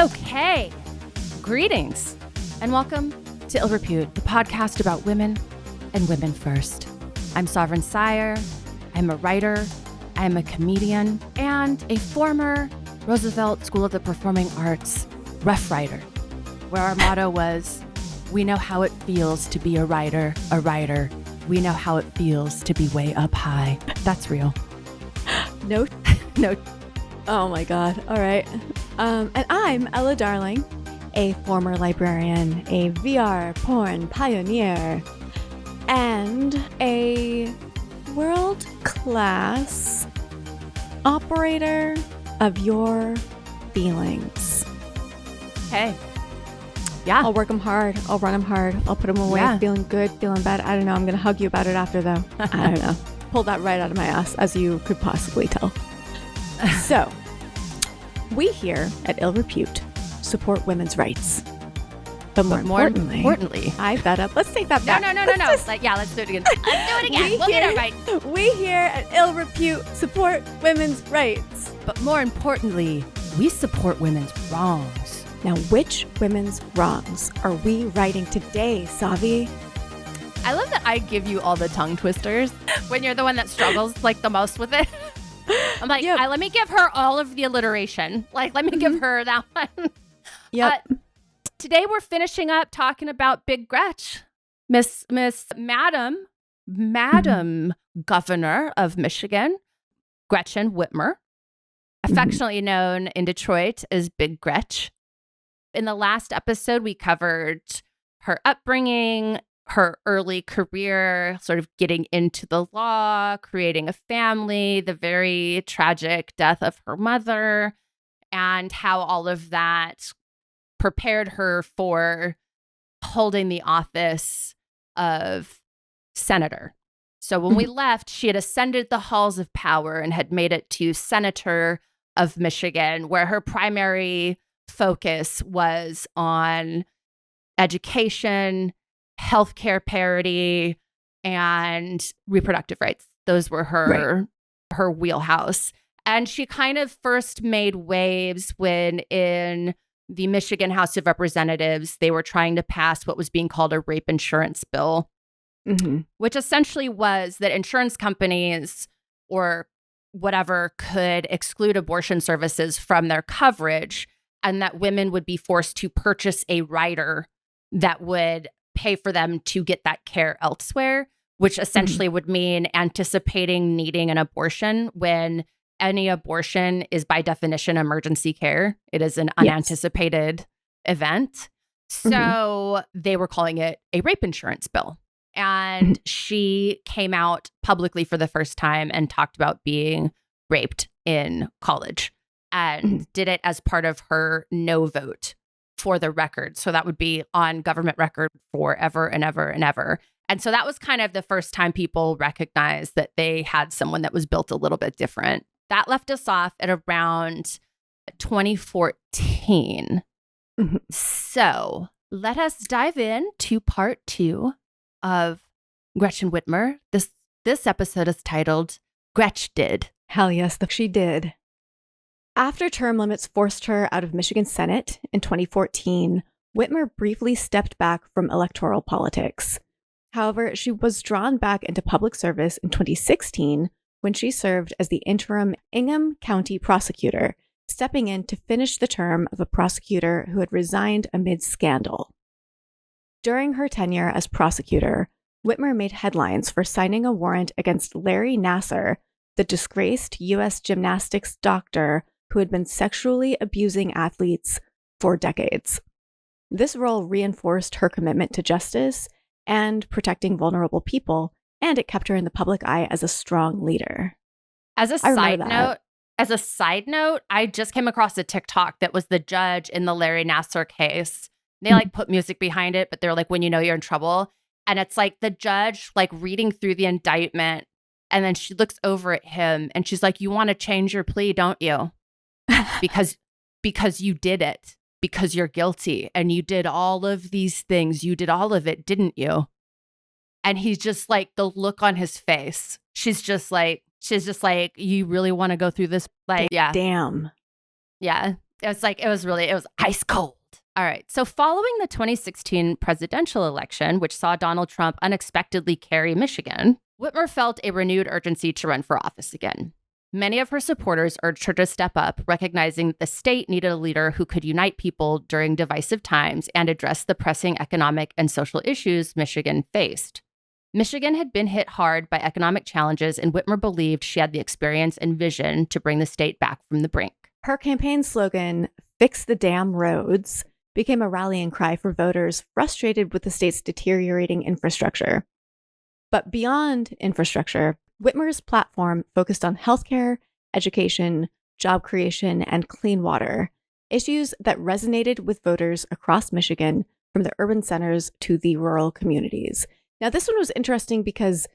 Okay, greetings and welcome to Ill Repute, the podcast about women and women first. I'm Sovereign Syre. I'm a writer. I'm a comedian and a former Roosevelt School of the Performing Arts Rough Rider, where our motto was, we know how it feels to be a writer. We know how it feels to be way up high. That's real. No. No. Oh my God. All right. And I'm Ella Darling, a former librarian, a VR porn pioneer, and a world-class operator of your feelings. Hey. Yeah. I'll work them hard. I'll run them hard. I'll put them away. Yeah. Feeling good, feeling bad. I don't know. I'm going to hug you about it after, though. I don't know. Pulled that right out of my ass, as you could possibly tell. So, we here at Ill Repute support women's rights. But more importantly, hype that up. Let's take that back. No. Let's do it again. Let's do it again. We'll get it right. We here at Ill Repute support women's rights. But more importantly, we support women's wrongs. Now, which women's wrongs are we righting today, Savi? I love that I give you all the tongue twisters when you're the one that struggles like the most with it. I'm like, Yep. Let me give her all of the alliteration. Like, let me give her that one. Yep. Today we're finishing up talking about Big Gretch, Miss Madam Governor of Michigan, Gretchen Whitmer, affectionately known in Detroit as Big Gretch. In the last episode, we covered her upbringing, her early career, sort of getting into the law, creating a family, the very tragic death of her mother, and how all of that prepared her for holding the office of senator. So when we left, she had ascended the halls of power and had made it to senator of Michigan, where her primary focus was on education, healthcare parity, and reproductive rights. Those were her wheelhouse. And she kind of first made waves when in the Michigan House of Representatives, they were trying to pass what was being called a rape insurance bill, which essentially was that insurance companies or whatever could exclude abortion services from their coverage, and that women would be forced to purchase a rider that would pay for them to get that care elsewhere, which essentially would mean anticipating needing an abortion when any abortion is by definition emergency care. It is an unanticipated event. So they were calling it a rape insurance bill. And she came out publicly for the first time and talked about being raped in college and did it as part of her no vote for the record. So that would be on government record forever and ever and ever. And so that was kind of the first time people recognized that they had someone that was built a little bit different. That left us off at around 2014. So let us dive into part 2 of Gretchen Whitmer. This episode is titled Gretch Did. Hell yes, she did. After term limits forced her out of Michigan Senate in 2014, Whitmer briefly stepped back from electoral politics. However, she was drawn back into public service in 2016 when she served as the interim Ingham County prosecutor, stepping in to finish the term of a prosecutor who had resigned amid scandal. During her tenure as prosecutor, Whitmer made headlines for signing a warrant against Larry Nassar, the disgraced U.S. gymnastics doctor who had been sexually abusing athletes for decades. This role reinforced her commitment to justice and protecting vulnerable people, and it kept her in the public eye as a strong leader. As a side note, I just came across a TikTok that was the judge in the Larry Nassar case. They put music behind it, but they're like, when you know you're in trouble. And it's like the judge reading through the indictment, and then she looks over at him and she's like, you want to change your plea, don't you? Because you did it, because you're guilty and you did all of these things. You did all of it, didn't you? And he's just like, the look on his face. She's just like, you really want to go through this? Like, yeah. Damn. Yeah. It was ice cold. All right. So following the 2016 presidential election, which saw Donald Trump unexpectedly carry Michigan, Whitmer felt a renewed urgency to run for office again. Many of her supporters urged her to step up, recognizing that the state needed a leader who could unite people during divisive times and address the pressing economic and social issues Michigan faced. Michigan had been hit hard by economic challenges, and Whitmer believed she had the experience and vision to bring the state back from the brink. Her campaign slogan, "Fix the damn roads," became a rallying cry for voters frustrated with the state's deteriorating infrastructure. But beyond infrastructure, Whitmer's platform focused on healthcare, education, job creation, and clean water, issues that resonated with voters across Michigan, from the urban centers to the rural communities. Now, this one was interesting because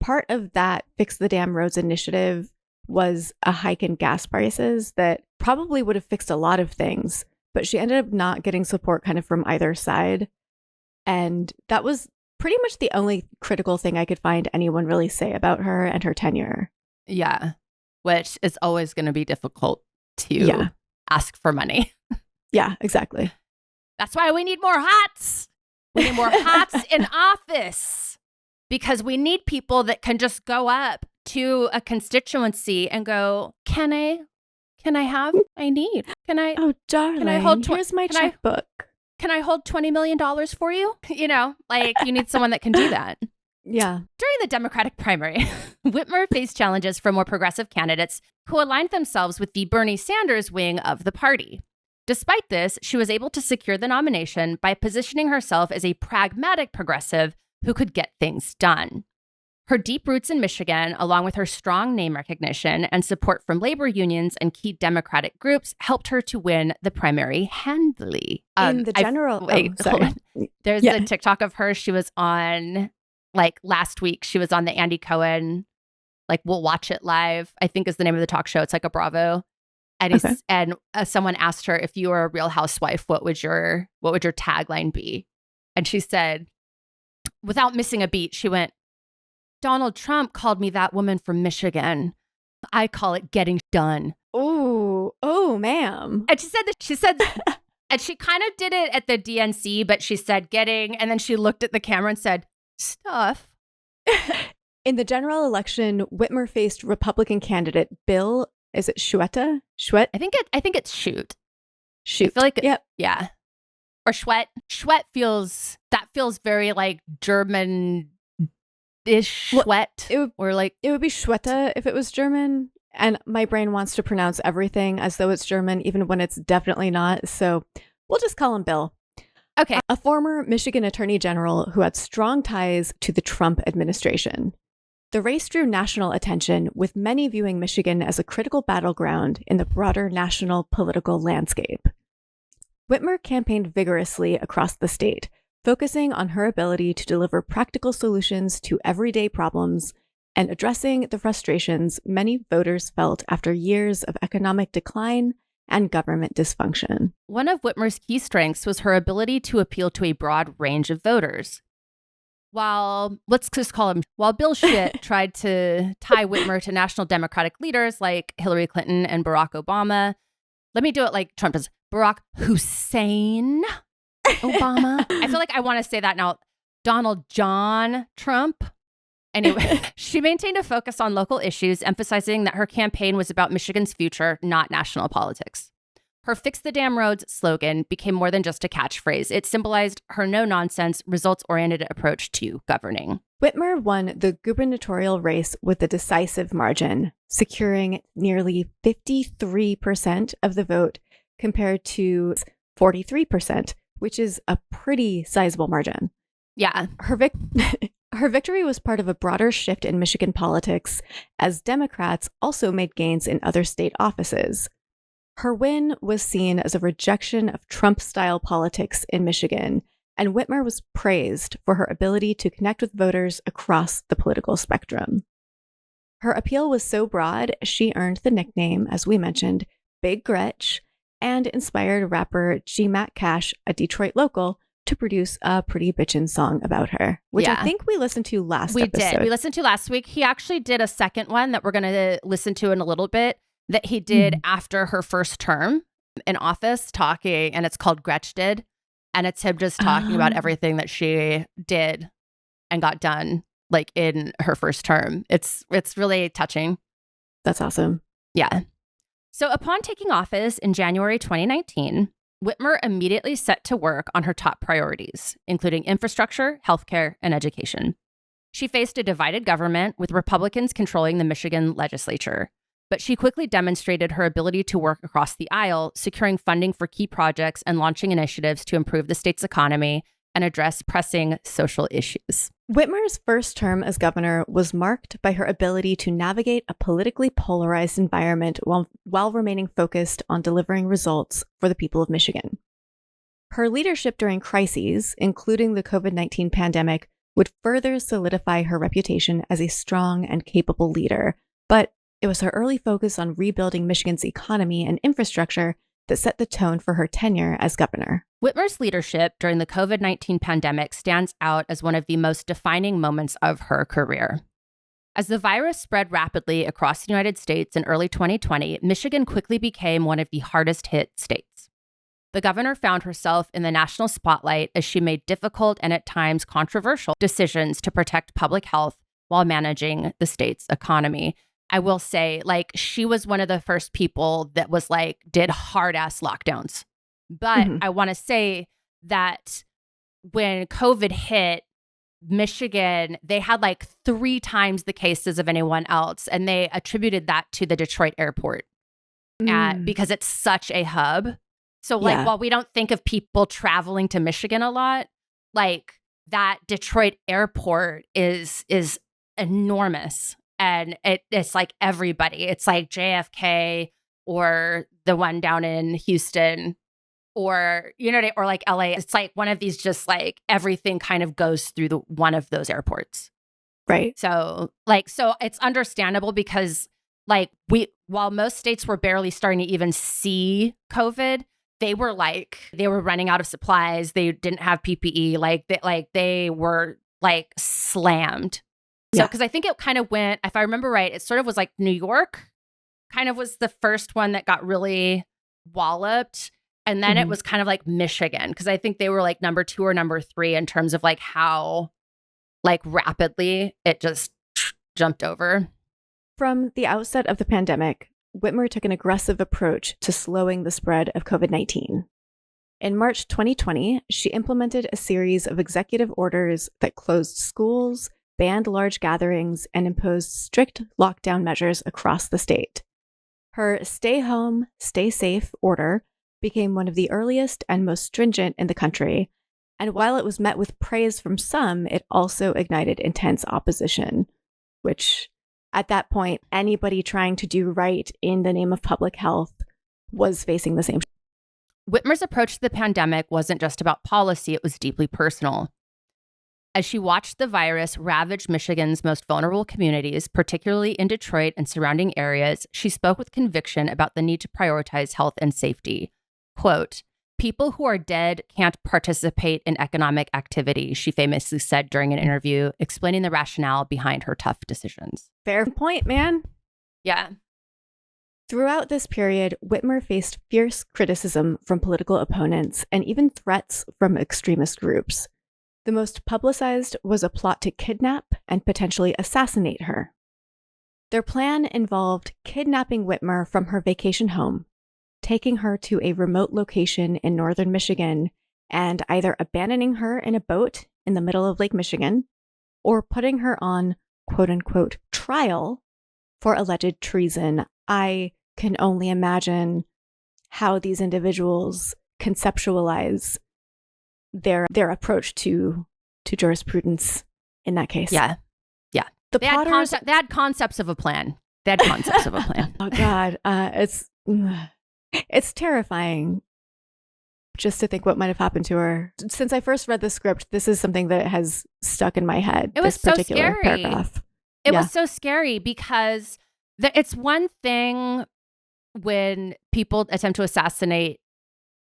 part of that Fix the Damn Roads initiative was a hike in gas prices that probably would have fixed a lot of things, but she ended up not getting support kind of from either side. And that was pretty much the only critical thing I could find anyone really say about her and her tenure. Yeah, which is always going to be difficult to ask for money. Yeah, exactly. That's why we need more hats. We need more hats in office, because we need people that can just go up to a constituency and go, can I have, I need, oh, darling, can I hold here's my checkbook. Can I hold $20 million for you? You need someone that can do that. Yeah. During the Democratic primary, Whitmer faced challenges from more progressive candidates who aligned themselves with the Bernie Sanders wing of the party. Despite this, she was able to secure the nomination by positioning herself as a pragmatic progressive who could get things done. Her deep roots in Michigan, along with her strong name recognition and support from labor unions and key Democratic groups, helped her to win the primary handily. In the general... There's a TikTok of her. She was on, last week, she was on the Andy Cohen, We'll Watch It Live, I think is the name of the talk show. It's like a Bravo. And someone asked her, if you were a Real Housewife, what would your tagline be? And she said, without missing a beat, she went, Donald Trump called me that woman from Michigan. I call it getting done. Oh, ma'am. And she said, and she kind of did it at the DNC, but she said getting, and then she looked at the camera and said, stuff. In the general election, Whitmer faced Republican candidate Bill. Is it Schwetta? Schwett? I think it's Shoot. Shoot. I feel like yep. Yeah. Or Schwett. Schwett feels very German-ish Schwett. It would be Schwetta if it was German. And my brain wants to pronounce everything as though it's German, even when it's definitely not. So we'll just call him Bill. Okay. A former Michigan attorney general who had strong ties to the Trump administration. The race drew national attention, with many viewing Michigan as a critical battleground in the broader national political landscape. Whitmer campaigned vigorously across the state, focusing on her ability to deliver practical solutions to everyday problems and addressing the frustrations many voters felt after years of economic decline and government dysfunction. One of Whitmer's key strengths was her ability to appeal to a broad range of voters. While Bill Shit tried to tie Whitmer to national Democratic leaders like Hillary Clinton and Barack Obama, let me do it like Trump does. Barack Hussein Obama. I feel like I want to say that now. Donald John Trump. Anyway, she maintained a focus on local issues, emphasizing that her campaign was about Michigan's future, not national politics. Her Fix the Damn Roads slogan became more than just a catchphrase. It symbolized her no-nonsense, results-oriented approach to governing. Whitmer won the gubernatorial race with a decisive margin, securing nearly 53% of the vote compared to 43%, which is a pretty sizable margin. Yeah. Her victory was part of a broader shift in Michigan politics, as Democrats also made gains in other state offices. Her win was seen as a rejection of Trump-style politics in Michigan, and Whitmer was praised for her ability to connect with voters across the political spectrum. Her appeal was so broad, she earned the nickname, as we mentioned, Big Gretch, and inspired rapper G. Mac Cash, a Detroit local, to produce a Pretty Bitchin' song about her, which I think we listened to last episode. We did. We listened to last week. He actually did a second one that we're going to listen to in a little bit that he did after her first term. in office talking, and it's called Gretch Did. And it's him just talking about everything that she did and got done, like in her first term. It's really touching. That's awesome. Yeah. So upon taking office in January 2019, Whitmer immediately set to work on her top priorities, including infrastructure, healthcare, and education. She faced a divided government with Republicans controlling the Michigan legislature, but she quickly demonstrated her ability to work across the aisle, securing funding for key projects and launching initiatives to improve the state's economy and address pressing social issues. Whitmer's first term as governor was marked by her ability to navigate a politically polarized environment while remaining focused on delivering results for the people of Michigan. Her leadership during crises, including the COVID-19 pandemic, would further solidify her reputation as a strong and capable leader, but it was her early focus on rebuilding Michigan's economy and infrastructure that set the tone for her tenure as governor. Whitmer's leadership during the COVID-19 pandemic stands out as one of the most defining moments of her career. As the virus spread rapidly across the United States in early 2020, Michigan quickly became one of the hardest hit states. The governor found herself in the national spotlight as she made difficult and at times controversial decisions to protect public health while managing the state's economy. I will say, like, she was one of the first people that was like, did hard ass lockdowns. But I want to say that when COVID hit Michigan, they had like 3 times the cases of anyone else. And they attributed that to the Detroit airport because it's such a hub. So like, while we don't think of people traveling to Michigan a lot, like that Detroit airport is enormous. And it's like everybody. It's like JFK or the one down in Houston or, you know, or like LA. It's like one of these, just like everything kind of goes through one of those airports. Right. So it's understandable because like while most states were barely starting to even see COVID, they were running out of supplies. They didn't have PPE. They were like slammed. So, because I think it kind of went, if I remember right, it sort of was like New York kind of was the first one that got really walloped. And then it was kind of like Michigan, because I think they were like number 2 or number 3 in terms of like how like rapidly it just jumped over. From the outset of the pandemic, Whitmer took an aggressive approach to slowing the spread of COVID-19. In March 2020, she implemented a series of executive orders that closed schools, banned large gatherings, and imposed strict lockdown measures across the state. Her Stay Home, Stay Safe order became one of the earliest and most stringent in the country, and while it was met with praise from some, it also ignited intense opposition, which, at that point, anybody trying to do right in the name of public health was facing the same. Whitmer's approach to the pandemic wasn't just about policy, it was deeply personal. As she watched the virus ravage Michigan's most vulnerable communities, particularly in Detroit and surrounding areas, she spoke with conviction about the need to prioritize health and safety. Quote, "People who are dead can't participate in economic activity," she famously said during an interview, explaining the rationale behind her tough decisions. Fair point, man. Yeah. Throughout this period, Whitmer faced fierce criticism from political opponents and even threats from extremist groups. The most publicized was a plot to kidnap and potentially assassinate her. Their plan involved kidnapping Whitmer from her vacation home, taking her to a remote location in northern Michigan, and either abandoning her in a boat in the middle of Lake Michigan or putting her on quote-unquote trial for alleged treason. I can only imagine how these individuals conceptualize their approach to jurisprudence in that case. Yeah. They had concepts of a plan. Oh God, it's terrifying just to think what might have happened to her. Since I first read the script, this is something that has stuck in my head. It was this particular so scary. Paragraph. It was so scary because it's one thing when people attempt to assassinate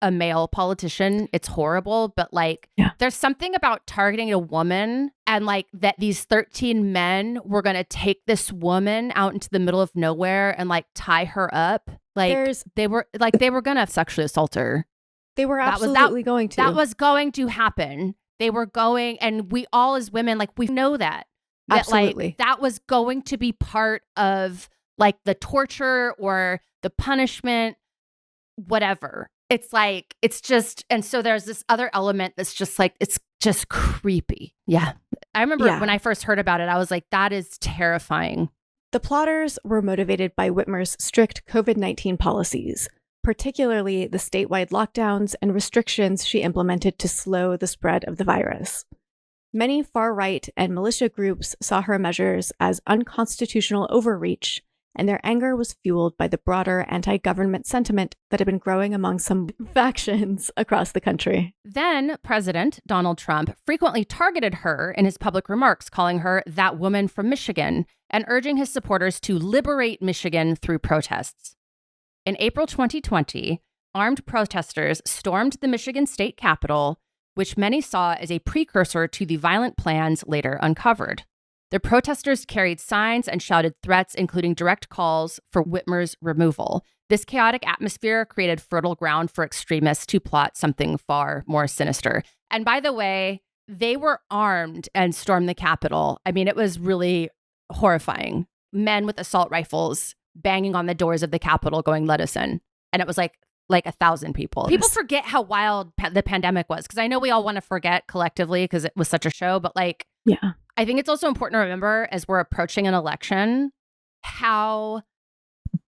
a male politician. It's horrible, but like there's something about targeting a woman and like that these 13 men were going to take this woman out into the middle of nowhere and like tie her up. Like they were going to sexually assault her. They were absolutely going to. That was going to happen. They were going, and we all as women, like we know that absolutely. Like that was going to be part of like the torture or the punishment, whatever. It's like, it's just, and so there's this other element that's just like, it's just creepy. Yeah. I remember when I first heard about it, I was like, that is terrifying. The plotters were motivated by Whitmer's strict COVID-19 policies, particularly the statewide lockdowns and restrictions she implemented to slow the spread of the virus. Many far-right and militia groups saw her measures as unconstitutional overreach, and their anger was fueled by the broader anti-government sentiment that had been growing among some factions across the country. Then President Donald Trump frequently targeted her in his public remarks, calling her that woman from Michigan and urging his supporters to liberate Michigan through protests. In April 2020, armed protesters stormed the Michigan state capitol, which many saw as a precursor to the violent plans later uncovered. The protesters carried signs and shouted threats, including direct calls for Whitmer's removal. This chaotic atmosphere created fertile ground for extremists to plot something far more sinister. And by the way, they were armed and stormed the Capitol. I mean, it was really horrifying. Men with assault rifles banging on the doors of the Capitol going, let us in. And it was like 1,000 people. People forget how wild the pandemic was, because I know we all want to forget collectively because it was such a show, but like, yeah. I think it's also important to remember as we're approaching an election how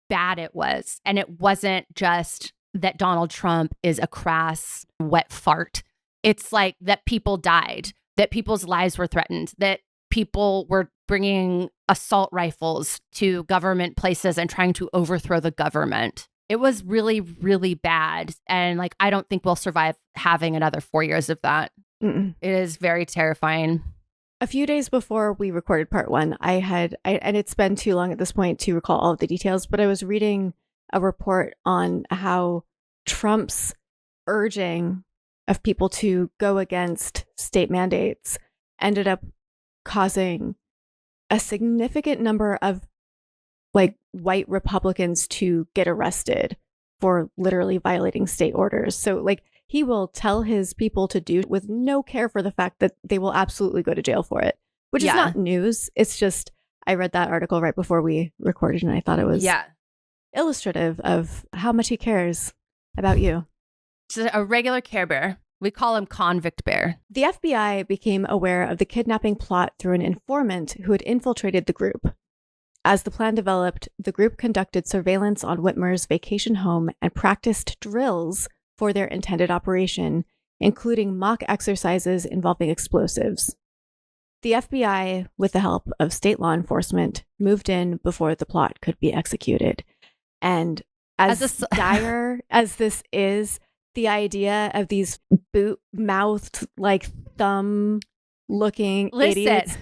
bad it was. And it wasn't just that Donald Trump is a crass, wet fart. It's like that people died, that people's lives were threatened, that people were bringing assault rifles to government places and trying to overthrow the government. It was really, really bad. And like, I don't think we'll survive having another 4 years of that. Mm-mm. It is very terrifying. A few days before we recorded part one, and it's been too long at this point to recall all of the details, but I was reading a report on how Trump's urging of people to go against state mandates ended up causing a significant number of like white Republicans to get arrested for literally violating state orders. So like he will tell his people to do with no care for the fact that they will absolutely go to jail for it, which is not news. It's just, I read that article right before we recorded and I thought it was illustrative of how much he cares about you. Just a regular Care Bear. We call him Convict Bear. The FBI became aware of the kidnapping plot through an informant who had infiltrated the group. As the plan developed, the group conducted surveillance on Whitmer's vacation home and practiced drills for their intended operation, including mock exercises involving explosives. The FBI, with the help of state law enforcement, moved in before the plot could be executed. And as dire as this is, the idea of these boot-mouthed, like thumb-looking idiots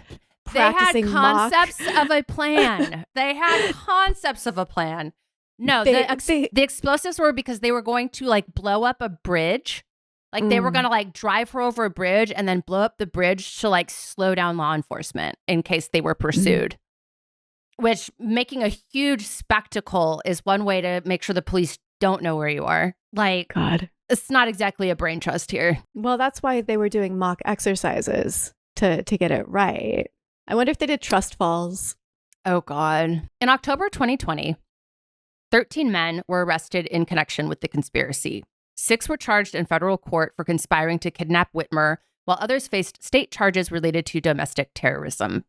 practicing they had concepts of a plan. They had concepts of a plan. No, the explosives were because they were going to like blow up a bridge. Like they were going to like drive her over a bridge and then blow up the bridge to like slow down law enforcement in case they were pursued. Which making a huge spectacle is one way to make sure the police don't know where you are. Like, God, it's not exactly a brain trust here. Well, that's why they were doing mock exercises to get it right. I wonder if they did trust falls. Oh, God. In October 2020, 13 men were arrested in connection with the conspiracy. 6 were charged in federal court for conspiring to kidnap Whitmer, while others faced state charges related to domestic terrorism.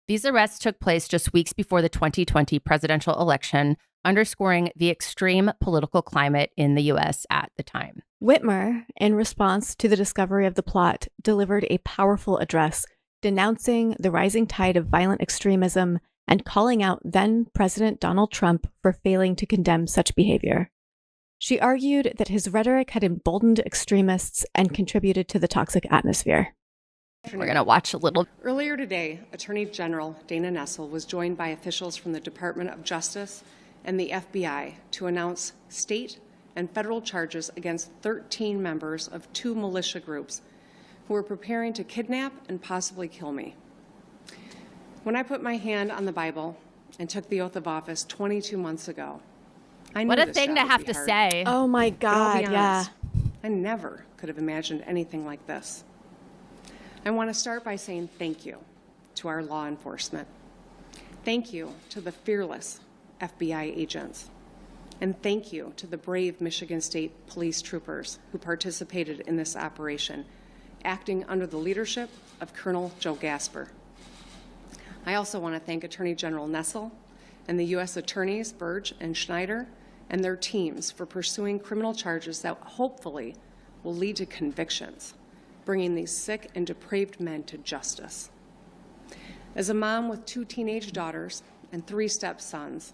These arrests took place just weeks before the 2020 presidential election, underscoring the extreme political climate in the U.S. at the time. Whitmer, in response to the discovery of the plot, delivered a powerful address denouncing the rising tide of violent extremism and calling out then-President Donald Trump for failing to condemn such behavior. She argued that his rhetoric had emboldened extremists and contributed to the toxic atmosphere. We're going to watch a little. Earlier today, Attorney General Dana Nessel was joined by officials from the Department of Justice and the FBI to announce state and federal charges against 13 members of 2 militia groups who were preparing to kidnap and possibly kill me. When I put my hand on the Bible and took the oath of office 22 months ago, I knew What a this thing job to would have be to hard. say. Oh my But I'll God, be yeah. honest, I never could have imagined anything like this. I want to start by saying thank you to our law enforcement. Thank you to the fearless FBI agents. And thank you to the brave Michigan State Police troopers who participated in this operation, acting under the leadership of Colonel Joe Gasper. I also want to thank Attorney General Nessel and the U.S. Attorneys Burge and Schneider and their teams for pursuing criminal charges that hopefully will lead to convictions, bringing these sick and depraved men to justice. As a mom with 2 teenage daughters and 3 stepsons,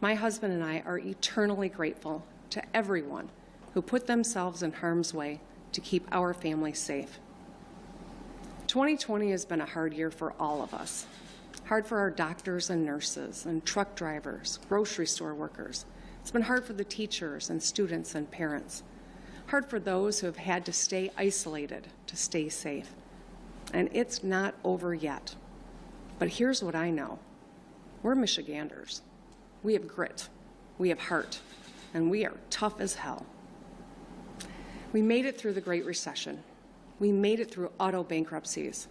my husband and I are eternally grateful to everyone who put themselves in harm's way to keep our family safe. 2020 has been a hard year for all of us. Hard for our doctors and nurses and truck drivers, grocery store workers. It's been hard for the teachers and students and parents. Hard for those who have had to stay isolated to stay safe. And it's not over yet. But here's what I know. We're Michiganders. We have grit, we have heart, and we are tough as hell. We made it through the Great Recession. We made it through auto bankruptcies.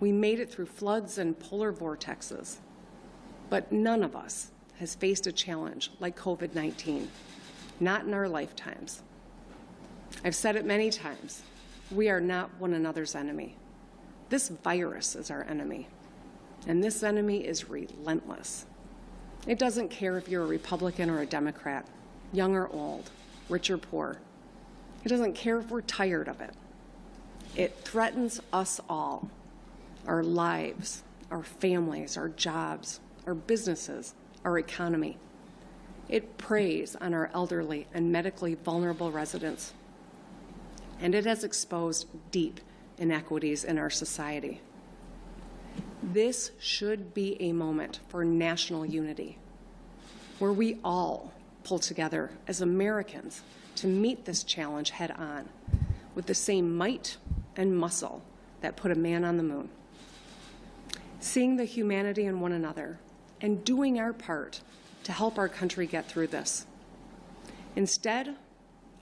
We made it through floods and polar vortexes. But none of us has faced a challenge like COVID-19, not in our lifetimes. I've said it many times, we are not one another's enemy. This virus is our enemy, and this enemy is relentless. It doesn't care if you're a Republican or a Democrat, young or old, rich or poor. It doesn't care if we're tired of it. It threatens us all, our lives, our families, our jobs, our businesses, our economy. It preys on our elderly and medically vulnerable residents. And it has exposed deep inequities in our society. This should be a moment for national unity, where we all pull together as Americans to meet this challenge head on with the same might and muscle that put a man on the moon. Seeing the humanity in one another and doing our part to help our country get through this. Instead,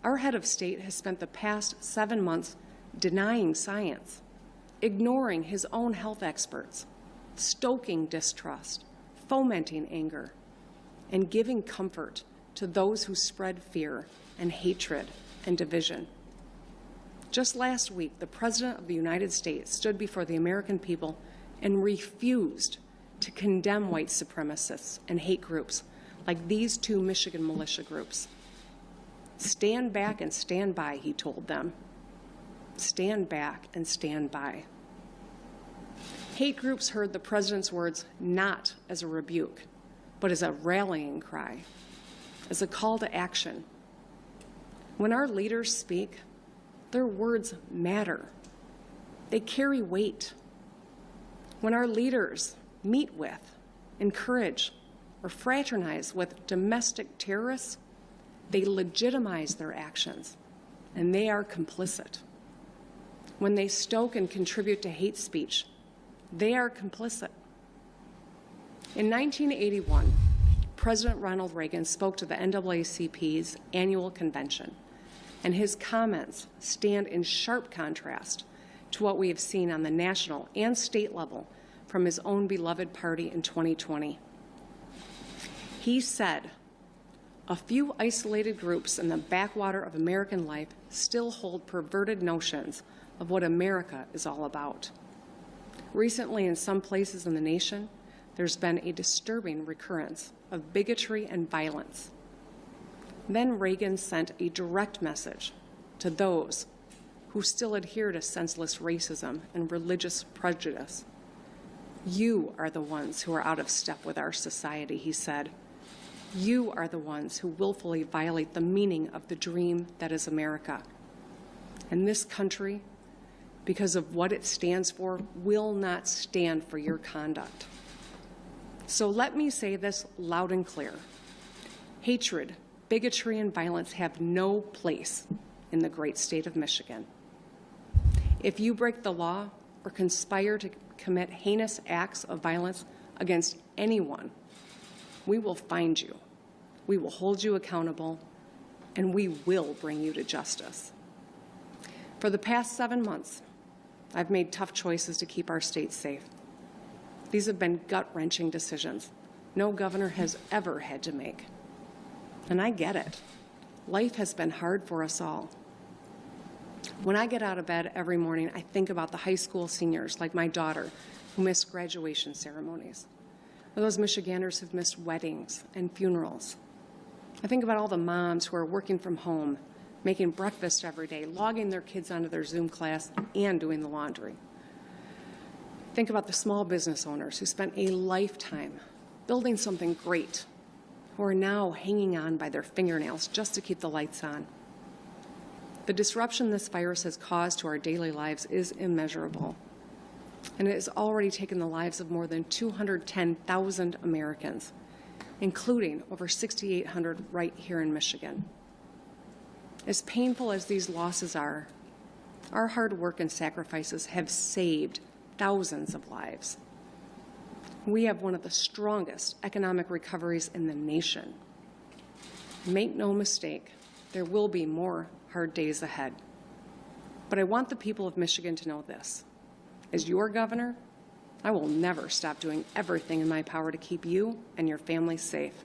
our head of state has spent the past 7 months denying science, ignoring his own health experts, stoking distrust, fomenting anger, and giving comfort to those who spread fear and hatred and division. Just last week, the President of the United States stood before the American people and refused to condemn white supremacists and hate groups like these 2 Michigan militia groups. Stand back and stand by, he told them. Stand back and stand by. Hate groups heard the president's words not as a rebuke, but as a rallying cry, as a call to action. When our leaders speak, their words matter. They carry weight. When our leaders meet with, encourage, or fraternize with domestic terrorists, they legitimize their actions, and they are complicit. When they stoke and contribute to hate speech, they are complicit. In 1981, President Ronald Reagan spoke to the NAACP's annual convention, and his comments stand in sharp contrast to what we have seen on the national and state level from his own beloved party in 2020. He said, "A few isolated groups in the backwater of American life still hold perverted notions of what America is all about. Recently, in some places in the nation, there's been a disturbing recurrence of bigotry and violence." Then Reagan sent a direct message to those who still adhere to senseless racism and religious prejudice. "You are the ones who are out of step with our society," he said. "You are the ones who willfully violate the meaning of the dream that is America. And this country, because of what it stands for, will not stand for your conduct." So let me say this loud and clear. Hatred, bigotry and violence have no place in the great state of Michigan. If you break the law or conspire to commit heinous acts of violence against anyone, we will find you, we will hold you accountable, and we will bring you to justice. For the past 7 months, I've made tough choices to keep our state safe. These have been gut-wrenching decisions no governor has ever had to make. And I get it. Life has been hard for us all. When I get out of bed every morning, I think about the high school seniors, like my daughter, who missed graduation ceremonies, or those Michiganders who've missed weddings and funerals. I think about all the moms who are working from home, making breakfast every day, logging their kids onto their Zoom class, and doing the laundry. Think about the small business owners who spent a lifetime building something great, who are now hanging on by their fingernails just to keep the lights on. The disruption this virus has caused to our daily lives is immeasurable, and it has already taken the lives of more than 210,000 Americans, including over 6,800 right here in Michigan. As painful as these losses are, our hard work and sacrifices have saved thousands of lives. We have one of the strongest economic recoveries in the nation. Make no mistake, there will be more hard days ahead. But I want the people of Michigan to know this. As your governor, I will never stop doing everything in my power to keep you and your family safe.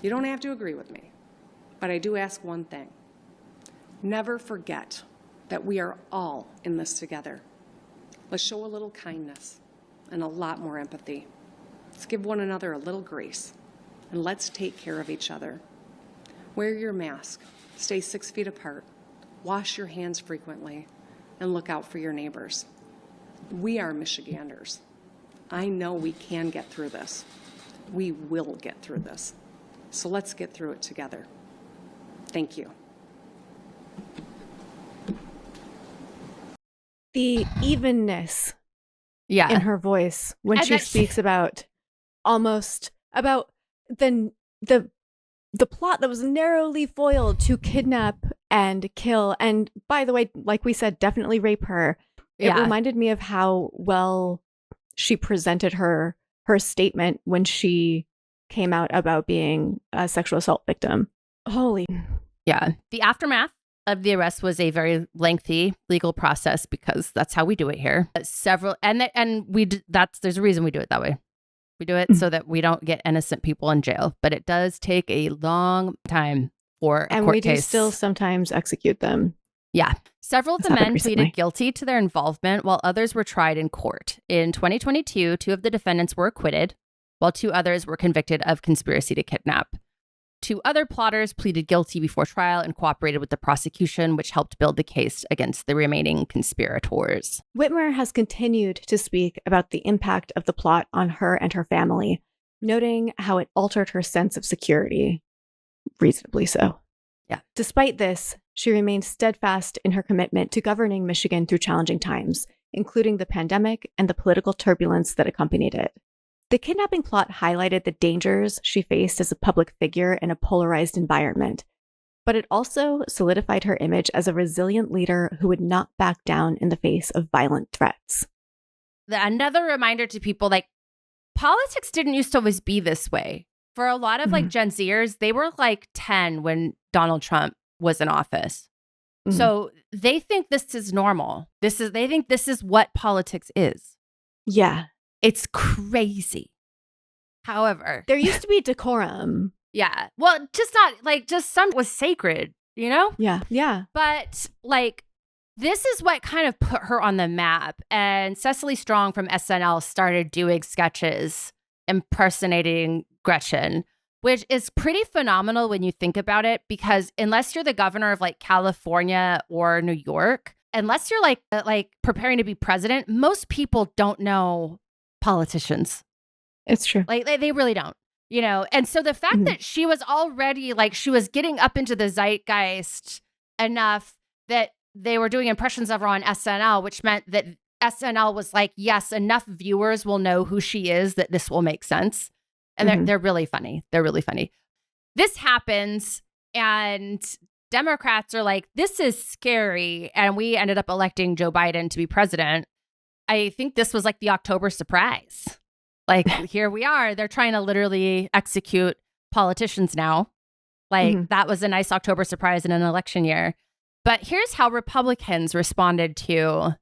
You don't have to agree with me, but I do ask one thing. Never forget that we are all in this together. Let's show a little kindness and a lot more empathy. Let's give one another a little grace, and let's take care of each other. Wear your mask, stay 6 feet apart, wash your hands frequently, and look out for your neighbors. We are Michiganders. I know we can get through this. We will get through this. So let's get through it together. Thank you. The evenness in her voice when she speaks about the plot that was narrowly foiled to kidnap and kill, and by the way, like we said, definitely rape her. It reminded me of how well she presented her statement when she came out about being a sexual assault victim. Holy. Yeah. The aftermath of the arrest was a very lengthy legal process because that's how we do it here. There's a reason we do it that way. We do it so that we don't get innocent people in jail, but it does take a long time for a court case. And we do still sometimes execute them. Yeah. Several of the men pleaded guilty to their involvement while others were tried in court. In 2022, 2 of the defendants were acquitted, while 2 others were convicted of conspiracy to kidnap. 2 other plotters pleaded guilty before trial and cooperated with the prosecution, which helped build the case against the remaining conspirators. Whitmer has continued to speak about the impact of the plot on her and her family, noting how it altered her sense of security. Reasonably so. Yeah. Despite this, she remained steadfast in her commitment to governing Michigan through challenging times, including the pandemic and the political turbulence that accompanied it. The kidnapping plot highlighted the dangers she faced as a public figure in a polarized environment, but it also solidified her image as a resilient leader who would not back down in the face of violent threats. Another reminder to people, like, politics didn't used to always be this way. For a lot of like Gen Zers, they were like 10 when Donald Trump was in office. So they think this is normal. They think this is what politics is. Yeah. It's crazy. However, there used to be decorum. Yeah. Well, just some was sacred, you know? Yeah. Yeah. But like, this is what kind of put her on the map. And Cecily Strong from SNL started doing sketches impersonating Gretchen, which is pretty phenomenal when you think about it, because unless you're the governor of like California or New York, unless you're like preparing to be president, most people don't know politicians. It's true. Like they really don't, you know? And so the fact that she was already like, she was getting up into the zeitgeist enough that they were doing impressions of her on SNL, which meant that SNL was like, yes, enough viewers will know who she is that this will make sense. And they're really funny. They're really funny. this happens and Democrats are like, this is scary. And we ended up electing Joe Biden to be president. I think this was like the October surprise. Like, here we are. They're trying to literally execute politicians now. Like, that was a nice October surprise in an election year. But here's how Republicans responded to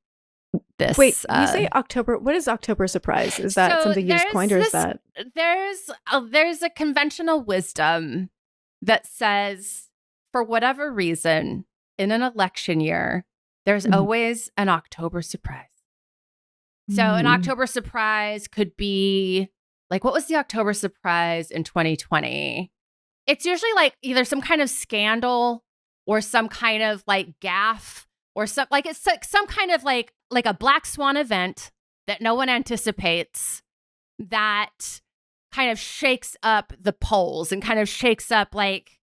this. Wait, you say October. What is October surprise? Is that something you just coined, or is that? There's a conventional wisdom that says, for whatever reason, in an election year, there's always an October surprise. So an October surprise could be like, what was the October surprise in 2020? It's usually like either some kind of scandal or some kind of like gaffe or some like it's like some kind of like a black swan event that no one anticipates that kind of shakes up the polls and kind of shakes up like,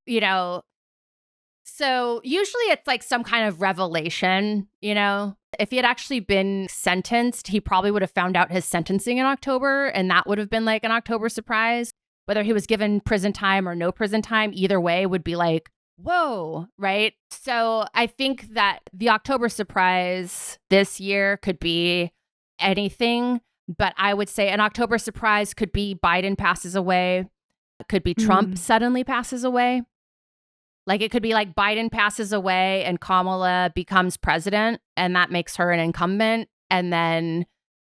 you know. So usually it's like some kind of revelation, you know. If he had actually been sentenced, he probably would have found out his sentencing in October, and that would have been like an October surprise. Whether he was given prison time or no prison time, either way would be like, whoa, right? So I think that the October surprise this year could be anything, but I would say an October surprise could be Biden passes away. It could be Trump suddenly passes away. Like it could be like Biden passes away and Kamala becomes president and that makes her an incumbent. And then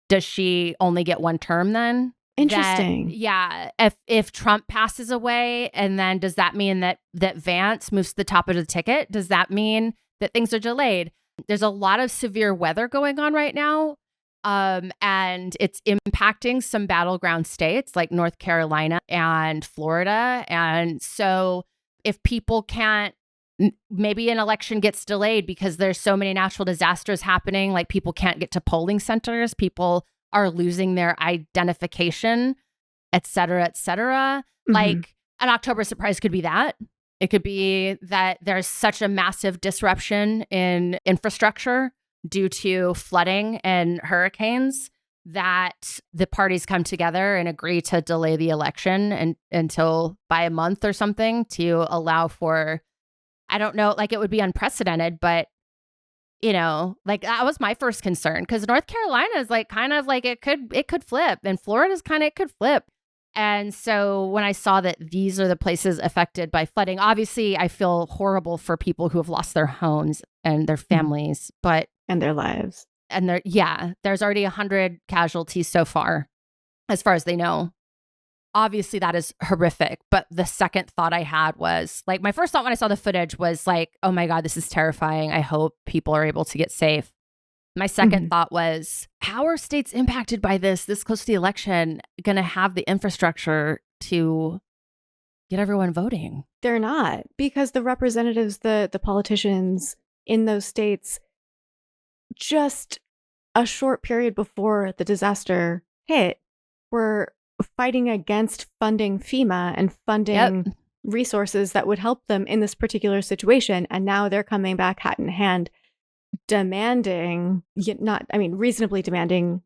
does she only get one term then? Interesting. Then, yeah. If Trump passes away, and then does that mean that Vance moves to the top of the ticket? Does that mean that things are delayed? There's a lot of severe weather going on right now. And it's impacting some battleground states like North Carolina and Florida. And so if people can't, maybe an election gets delayed because there's so many natural disasters happening, like people can't get to polling centers, people are losing their identification, et cetera, et cetera. Like an October surprise could be that. It could be that there's such a massive disruption in infrastructure due to flooding and hurricanes that the parties come together and agree to delay the election until by a month or something to allow for, I don't know, like it would be unprecedented, but you know, like that was my first concern because North Carolina is like kind of like it could flip, and Florida's kind of it could flip. And so when I saw that these are the places affected by flooding, obviously I feel horrible for people who have lost their homes and their families, and their lives. And there's already 100 casualties so far, as far as they know. Obviously, that is horrific. But the second thought I had was like, my first thought when I saw the footage was like, oh my God, this is terrifying. I hope people are able to get safe. My second thought was, how are states impacted by this close to the election going to have the infrastructure to get everyone voting? They're not, because the representatives, the politicians in those states, just a short period before the disaster hit, were fighting against funding FEMA and funding resources that would help them in this particular situation. And now they're coming back hat in hand, reasonably demanding,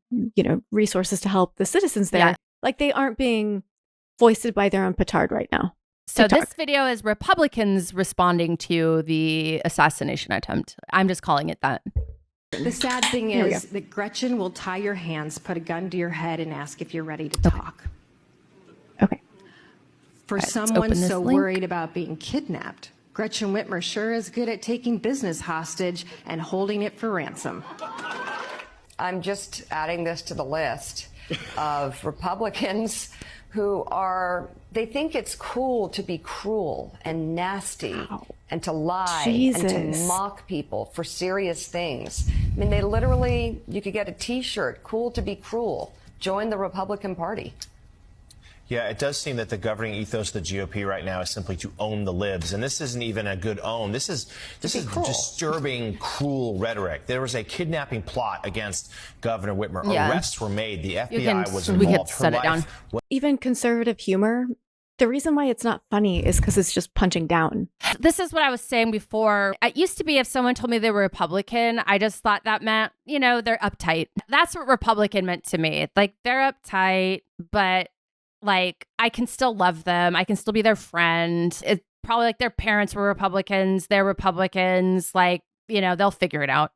resources to help the citizens there. Yeah. Like they aren't being foisted by their own petard right now. So this video is Republicans responding to the assassination attempt. I'm just calling it that. The sad thing is that Gretchen will tie your hands, put a gun to your head, and ask if you're ready to talk. Okay. For someone so worried about being kidnapped, Gretchen Whitmer sure is good at taking business hostage and holding it for ransom. I'm just adding this to the list of Republicans who they think it's cool to be cruel and nasty and to lie and to mock people for serious things. I mean, you could get a T-shirt, cool to be cruel. Join the Republican Party. Yeah, it does seem that the governing ethos of the GOP right now is simply to own the libs. And this isn't even a good own. This is disturbing, cruel rhetoric. There was a kidnapping plot against Governor Whitmer. Yeah. Arrests were made. The FBI was involved. We could set it down. Even conservative humor, the reason why it's not funny is because it's just punching down. This is what I was saying before. It used to be if someone told me they were Republican, I just thought that meant, they're uptight. That's what Republican meant to me. Like, they're uptight, but like, I can still love them. I can still be their friend. It's probably like their parents were Republicans. They're Republicans. Like, you know, they'll figure it out.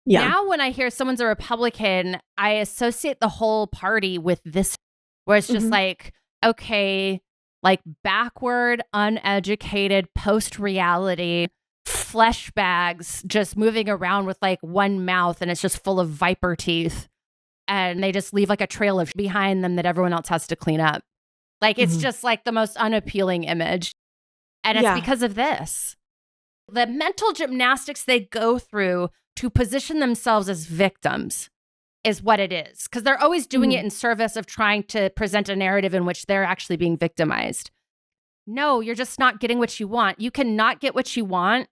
Yeah. Now, when I hear someone's a Republican, I associate the whole party with this, where it's just like, okay, like backward, uneducated, post-reality, flesh bags just moving around with like one mouth and it's just full of viper teeth. And they just leave like a trail of behind them that everyone else has to clean up. Like, it's just like the most unappealing image. And it's because of this. The mental gymnastics they go through to position themselves as victims is what it is. Because they're always doing it in service of trying to present a narrative in which they're actually being victimized. No, you're just not getting what you want. You cannot get what you want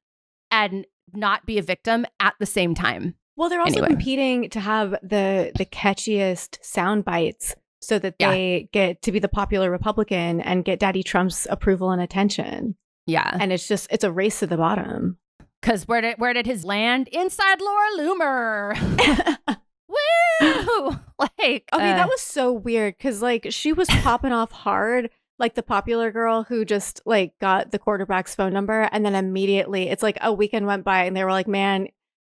and not be a victim at the same time. Well, they're also competing to have the catchiest sound bites so that they get to be the popular Republican and get Daddy Trump's approval and attention. Yeah. And it's a race to the bottom. Because where did his land? Inside Laura Loomer. Woo! Like, okay, that was so weird because like she was popping off hard, like the popular girl who just like got the quarterback's phone number, and then immediately it's like a weekend went by and they were like, man,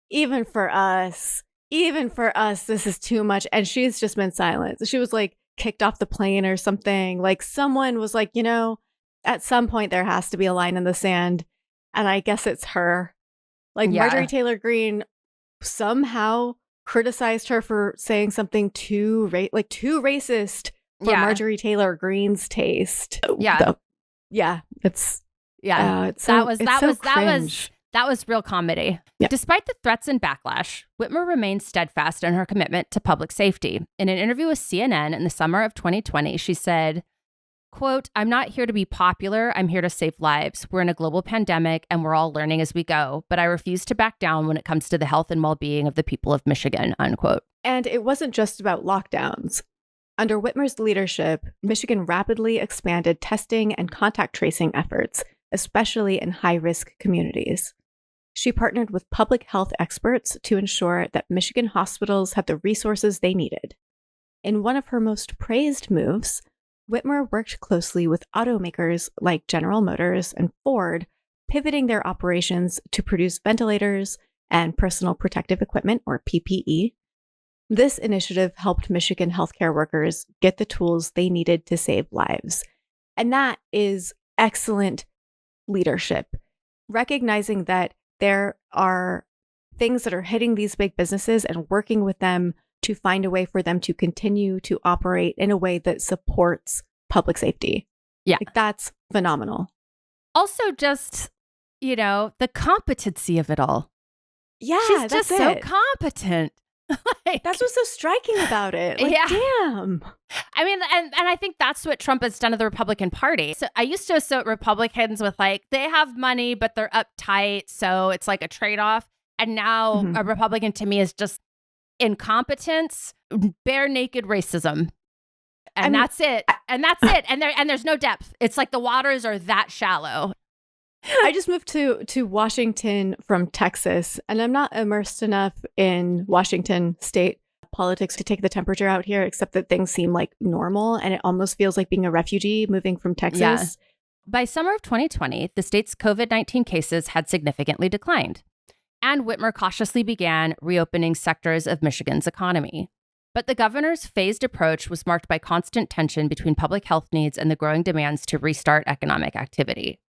even for us, this is too much. And she's just been silent. She was like kicked off the plane or something. Like someone was like, you know, at some point there has to be a line in the sand. And I guess it's her. Like Marjorie Taylor Greene somehow criticized her for saying something too racist for Marjorie Taylor Greene's taste. Yeah. It's That was real comedy. Yeah. Despite the threats and backlash, Whitmer remained steadfast in her commitment to public safety. In an interview with CNN in the summer of 2020, she said, quote, "I'm not here to be popular. I'm here to save lives. We're in a global pandemic and we're all learning as we go. But I refuse to back down when it comes to the health and well-being of the people of Michigan," unquote. And it wasn't just about lockdowns. Under Whitmer's leadership, Michigan rapidly expanded testing and contact tracing efforts, especially in high-risk communities. She partnered with public health experts to ensure that Michigan hospitals had the resources they needed. In one of her most praised moves, Whitmer worked closely with automakers like General Motors and Ford, pivoting their operations to produce ventilators and personal protective equipment, or PPE. This initiative helped Michigan healthcare workers get the tools they needed to save lives. And that is excellent leadership, recognizing that there are things that are hitting these big businesses and working with them to find a way for them to continue to operate in a way that supports public safety. Yeah. Like, that's phenomenal. Also, just, you know, the competency of it all. Yeah, she's just so competent. Like, that's what's so striking about it. Like, damn. I mean, and I think that's what Trump has done to the Republican Party. So I used to associate Republicans with like, they have money, but they're uptight. So it's like a trade-off. And now a Republican to me is just incompetence, bare naked racism. And that's it. And that's it. And there's no depth. It's like the waters are that shallow. I just moved to Washington from Texas, and I'm not immersed enough in Washington state politics to take the temperature out here, except that things seem like normal, and it almost feels like being a refugee moving from Texas. Yeah. By summer of 2020, the state's COVID-19 cases had significantly declined, and Whitmer cautiously began reopening sectors of Michigan's economy. But the governor's phased approach was marked by constant tension between public health needs and the growing demands to restart economic activity.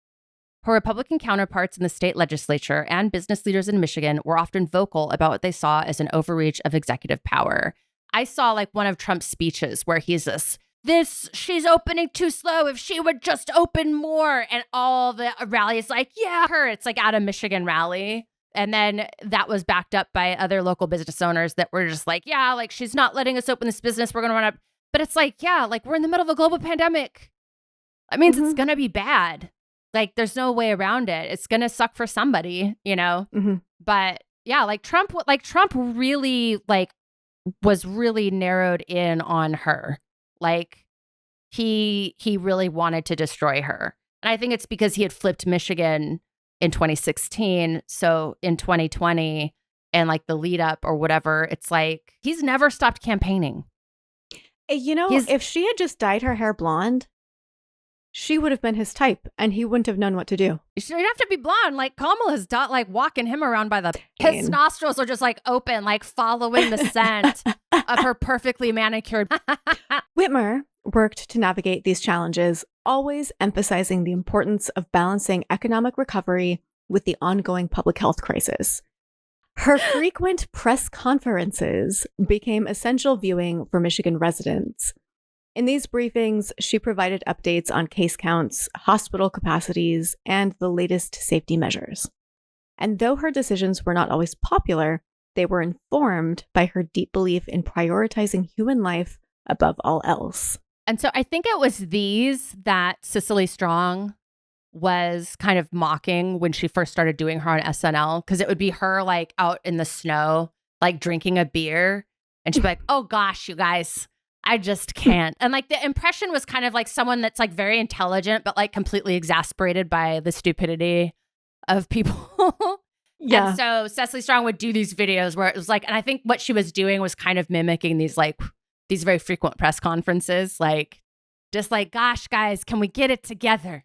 Her Republican counterparts in the state legislature and business leaders in Michigan were often vocal about what they saw as an overreach of executive power. I saw like one of Trump's speeches where he's she's opening too slow. If she would just open more, and all the rallies like, yeah, her. It's like at a Michigan rally. And then that was backed up by other local business owners that were just like, yeah, like she's not letting us open this business. We're going to run up. But it's like, yeah, like we're in the middle of a global pandemic. That means it's going to be bad. Like, there's no way around it. It's going to suck for somebody, you know? But yeah, like Trump really was really narrowed in on her. Like he really wanted to destroy her. And I think it's because he had flipped Michigan in 2016. So in 2020 and like the lead up or whatever, it's like he's never stopped campaigning. You know, if she had just dyed her hair blonde, she would have been his type and he wouldn't have known what to do. She didn't have to be blonde. Like Kamala's like walking him around by his nostrils are just like open, like following the scent of her perfectly manicured. Whitmer worked to navigate these challenges, always emphasizing the importance of balancing economic recovery with the ongoing public health crisis. Her frequent press conferences became essential viewing for Michigan residents. In these briefings, she provided updates on case counts, hospital capacities, and the latest safety measures. And though her decisions were not always popular, they were informed by her deep belief in prioritizing human life above all else. And so I think it was these that Cicely Strong was kind of mocking when she first started doing her on SNL, because it would be her like out in the snow, like drinking a beer. And she'd be like, oh gosh, you guys, I just can't. And like the impression was kind of like someone that's like very intelligent, but like completely exasperated by the stupidity of people. Yeah. And so Cicely Strong would do these videos where it was like, and I think what she was doing was kind of mimicking these very frequent press conferences, like just like, gosh, guys, can we get it together?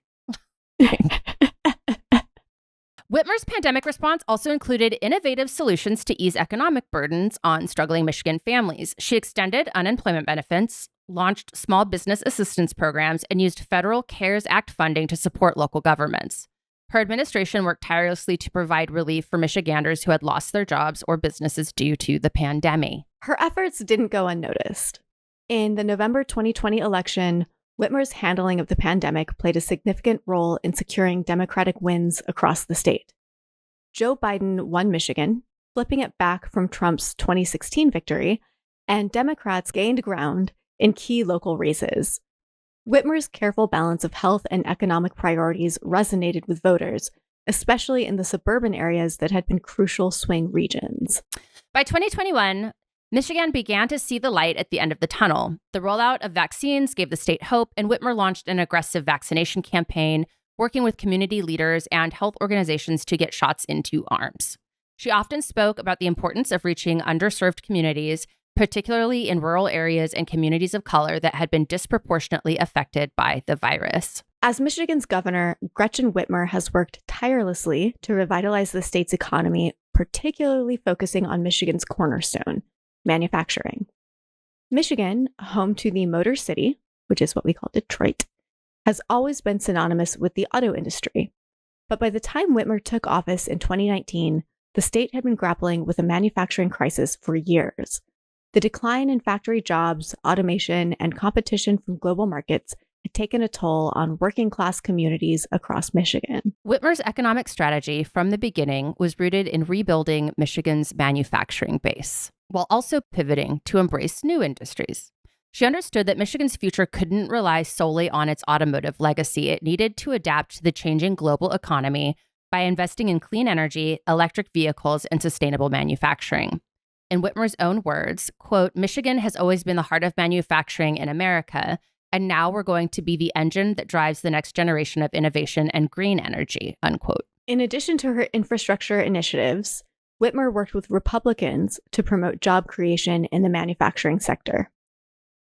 Whitmer's pandemic response also included innovative solutions to ease economic burdens on struggling Michigan families. She extended unemployment benefits, launched small business assistance programs, and used federal CARES Act funding to support local governments. Her administration worked tirelessly to provide relief for Michiganders who had lost their jobs or businesses due to the pandemic. Her efforts didn't go unnoticed. In the November 2020 election, Whitmer's handling of the pandemic played a significant role in securing Democratic wins across the state. Joe Biden won Michigan, flipping it back from Trump's 2016 victory, and Democrats gained ground in key local races. Whitmer's careful balance of health and economic priorities resonated with voters, especially in the suburban areas that had been crucial swing regions. By 2021, Michigan began to see the light at the end of the tunnel. The rollout of vaccines gave the state hope, and Whitmer launched an aggressive vaccination campaign, working with community leaders and health organizations to get shots into arms. She often spoke about the importance of reaching underserved communities, particularly in rural areas and communities of color that had been disproportionately affected by the virus. As Michigan's governor, Gretchen Whitmer has worked tirelessly to revitalize the state's economy, particularly focusing on Michigan's cornerstone, manufacturing. Michigan, home to the Motor City, which is what we call Detroit, has always been synonymous with the auto industry. But by the time Whitmer took office in 2019, the state had been grappling with a manufacturing crisis for years. The decline in factory jobs, automation, and competition from global markets had taken a toll on working-class communities across Michigan. Whitmer's economic strategy from the beginning was rooted in rebuilding Michigan's manufacturing base, while also pivoting to embrace new industries. She understood that Michigan's future couldn't rely solely on its automotive legacy. It needed to adapt to the changing global economy by investing in clean energy, electric vehicles, and sustainable manufacturing. In Whitmer's own words, quote, "Michigan has always been the heart of manufacturing in America, and now we're going to be the engine that drives the next generation of innovation and green energy," unquote. In addition to her infrastructure initiatives, Whitmer worked with Republicans to promote job creation in the manufacturing sector.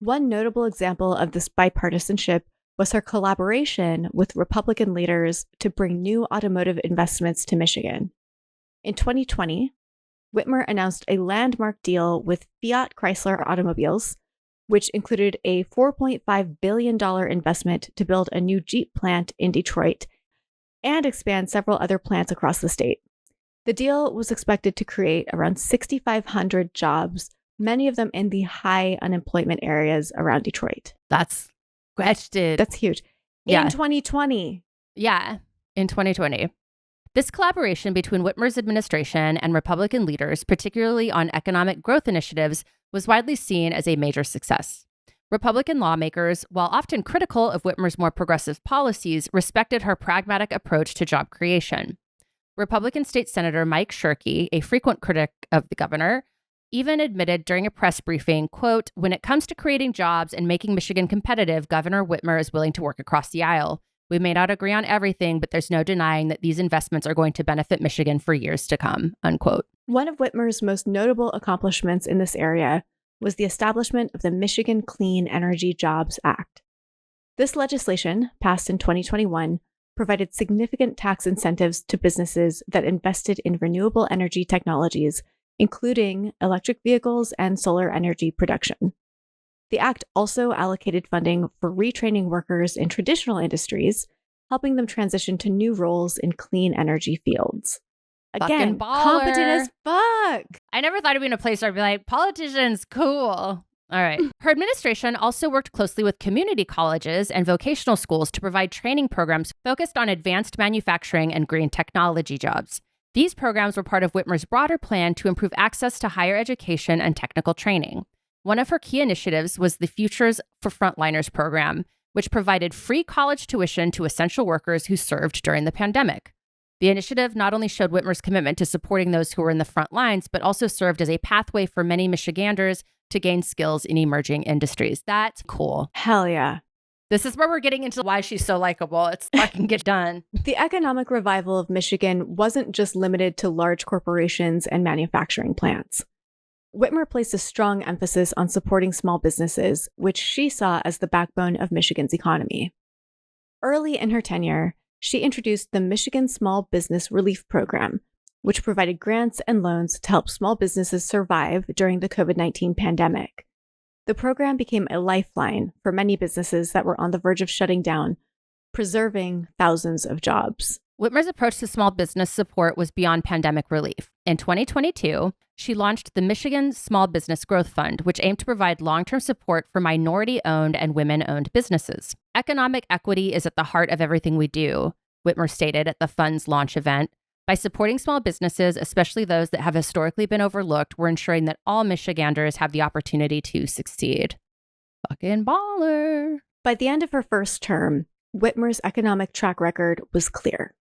One notable example of this bipartisanship was her collaboration with Republican leaders to bring new automotive investments to Michigan. In 2020, Whitmer announced a landmark deal with Fiat Chrysler Automobiles, which included a $4.5 billion investment to build a new Jeep plant in Detroit and expand several other plants across the state. The deal was expected to create around 6,500 jobs, many of them in the high unemployment areas around Detroit. That's Gretch did. That's huge. Yeah. In 2020. Yeah, in 2020. This collaboration between Whitmer's administration and Republican leaders, particularly on economic growth initiatives, was widely seen as a major success. Republican lawmakers, while often critical of Whitmer's more progressive policies, respected her pragmatic approach to job creation. Republican State Senator Mike Shirkey, a frequent critic of the governor, even admitted during a press briefing, quote, "When it comes to creating jobs and making Michigan competitive, Governor Whitmer is willing to work across the aisle. We may not agree on everything, but there's no denying that these investments are going to benefit Michigan for years to come," unquote. One of Whitmer's most notable accomplishments in this area was the establishment of the Michigan Clean Energy Jobs Act. This legislation, passed in 2021, provided significant tax incentives to businesses that invested in renewable energy technologies, including electric vehicles and solar energy production. The act also allocated funding for retraining workers in traditional industries, helping them transition to new roles in clean energy fields. Again, competent as fuck. I never thought I'd be in a place where I'd be like, politicians, cool. All right. Her administration also worked closely with community colleges and vocational schools to provide training programs focused on advanced manufacturing and green technology jobs. These programs were part of Whitmer's broader plan to improve access to higher education and technical training. One of her key initiatives was the Futures for Frontliners program, which provided free college tuition to essential workers who served during the pandemic. The initiative not only showed Whitmer's commitment to supporting those who were in the front lines, but also served as a pathway for many Michiganders to gain skills in emerging industries. That's cool. Hell yeah. This is where we're getting into why she's so likable. It's fucking get done. The economic revival of Michigan wasn't just limited to large corporations and manufacturing plants. Whitmer placed a strong emphasis on supporting small businesses, which she saw as the backbone of Michigan's economy. Early in her tenure, she introduced the Michigan Small Business Relief Program, which provided grants and loans to help small businesses survive during the COVID-19 pandemic. The program became a lifeline for many businesses that were on the verge of shutting down, preserving thousands of jobs. Whitmer's approach to small business support was beyond pandemic relief. In 2022, she launched the Michigan Small Business Growth Fund, which aimed to provide long-term support for minority-owned and women-owned businesses. Economic equity is at the heart of everything we do, Whitmer stated at the fund's launch event. By supporting small businesses, especially those that have historically been overlooked, we're ensuring that all Michiganders have the opportunity to succeed. Fucking baller. By the end of her first term, Whitmer's economic track record was clear.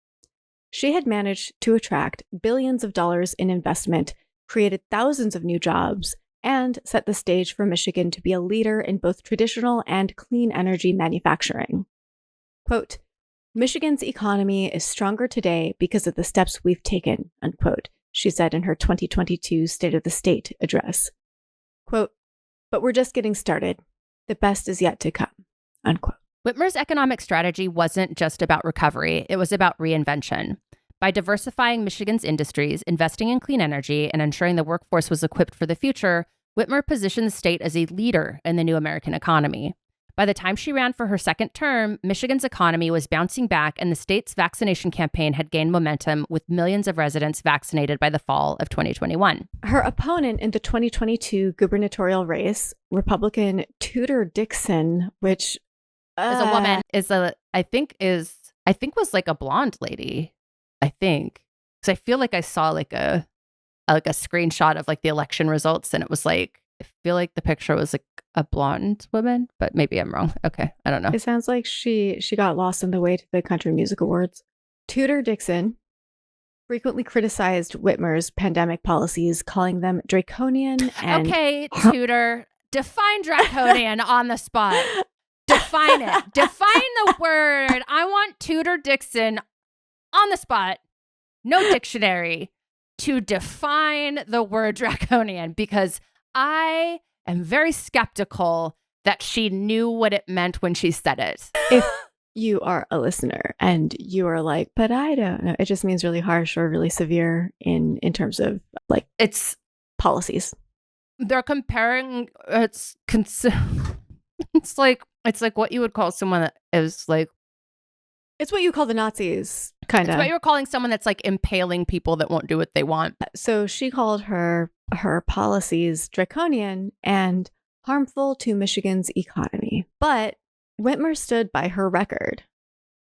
She had managed to attract billions of dollars in investment, created thousands of new jobs, and set the stage for Michigan to be a leader in both traditional and clean energy manufacturing. Quote, "Michigan's economy is stronger today because of the steps we've taken," unquote, she said in her 2022 State of the State address. Quote, "But we're just getting started. The best is yet to come," unquote. Whitmer's economic strategy wasn't just about recovery, it was about reinvention. By diversifying Michigan's industries, investing in clean energy, and ensuring the workforce was equipped for the future, Whitmer positioned the state as a leader in the new American economy. By the time she ran for her second term, Michigan's economy was bouncing back and the state's vaccination campaign had gained momentum with millions of residents vaccinated by the fall of 2021. Her opponent in the 2022 gubernatorial race, Republican Tudor Dixon, which is a woman, I think was like a blonde lady, I think. Because I feel like I saw like a screenshot of like the election results and it was like, I feel like the picture was like a blonde woman, but maybe I'm wrong. Okay, I don't know. It sounds like she got lost on the way to the Country Music Awards. Tudor Dixon frequently criticized Whitmer's pandemic policies, calling them draconian and... Okay, Tudor, define draconian on the spot. Define it. Define the word. I want Tudor Dixon on the spot, no dictionary, to define the word draconian because I am very skeptical that she knew what it meant when she said it. If you are a listener and you are like, but I don't know, it just means really harsh or really severe in terms of like it's policies. They're comparing it's like what you would call someone that is like, it's what you call the Nazis, kind of. It's what you were calling someone that's like impaling people that won't do what they want. So she called her policies draconian and harmful to Michigan's economy. But Whitmer stood by her record.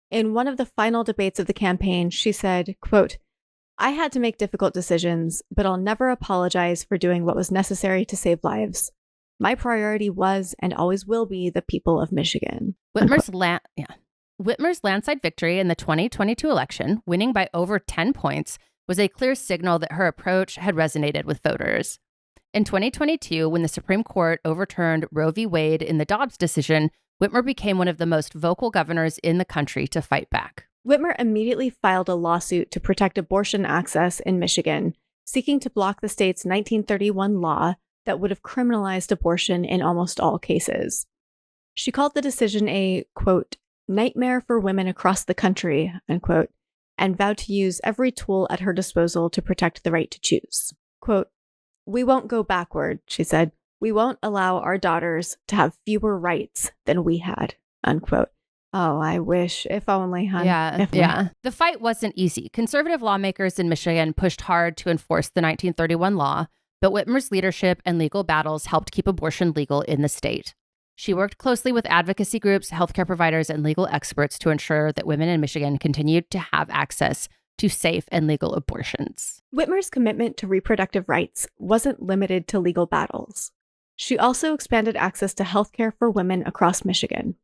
In one of the final debates of the campaign, she said, quote, "I had to make difficult decisions, but I'll never apologize for doing what was necessary to save lives. My priority was and always will be the people of Michigan." Whitmer's landslide victory in the 2022 election, winning by over 10 points, was a clear signal that her approach had resonated with voters. In 2022, when the Supreme Court overturned Roe v. Wade in the Dobbs decision, Whitmer became one of the most vocal governors in the country to fight back. Whitmer immediately filed a lawsuit to protect abortion access in Michigan, seeking to block the state's 1931 law that would have criminalized abortion in almost all cases. She called the decision a, quote, nightmare for women across the country, unquote, and vowed to use every tool at her disposal to protect the right to choose. Quote, we won't go backward, she said. We won't allow our daughters to have fewer rights than we had, unquote. Oh, I wish, if only, hon. Yeah. The fight wasn't easy. Conservative lawmakers in Michigan pushed hard to enforce the 1931 law, but Whitmer's leadership and legal battles helped keep abortion legal in the state. She worked closely with advocacy groups, healthcare providers, and legal experts to ensure that women in Michigan continued to have access to safe and legal abortions. Whitmer's commitment to reproductive rights wasn't limited to legal battles. She also expanded access to healthcare for women across Michigan.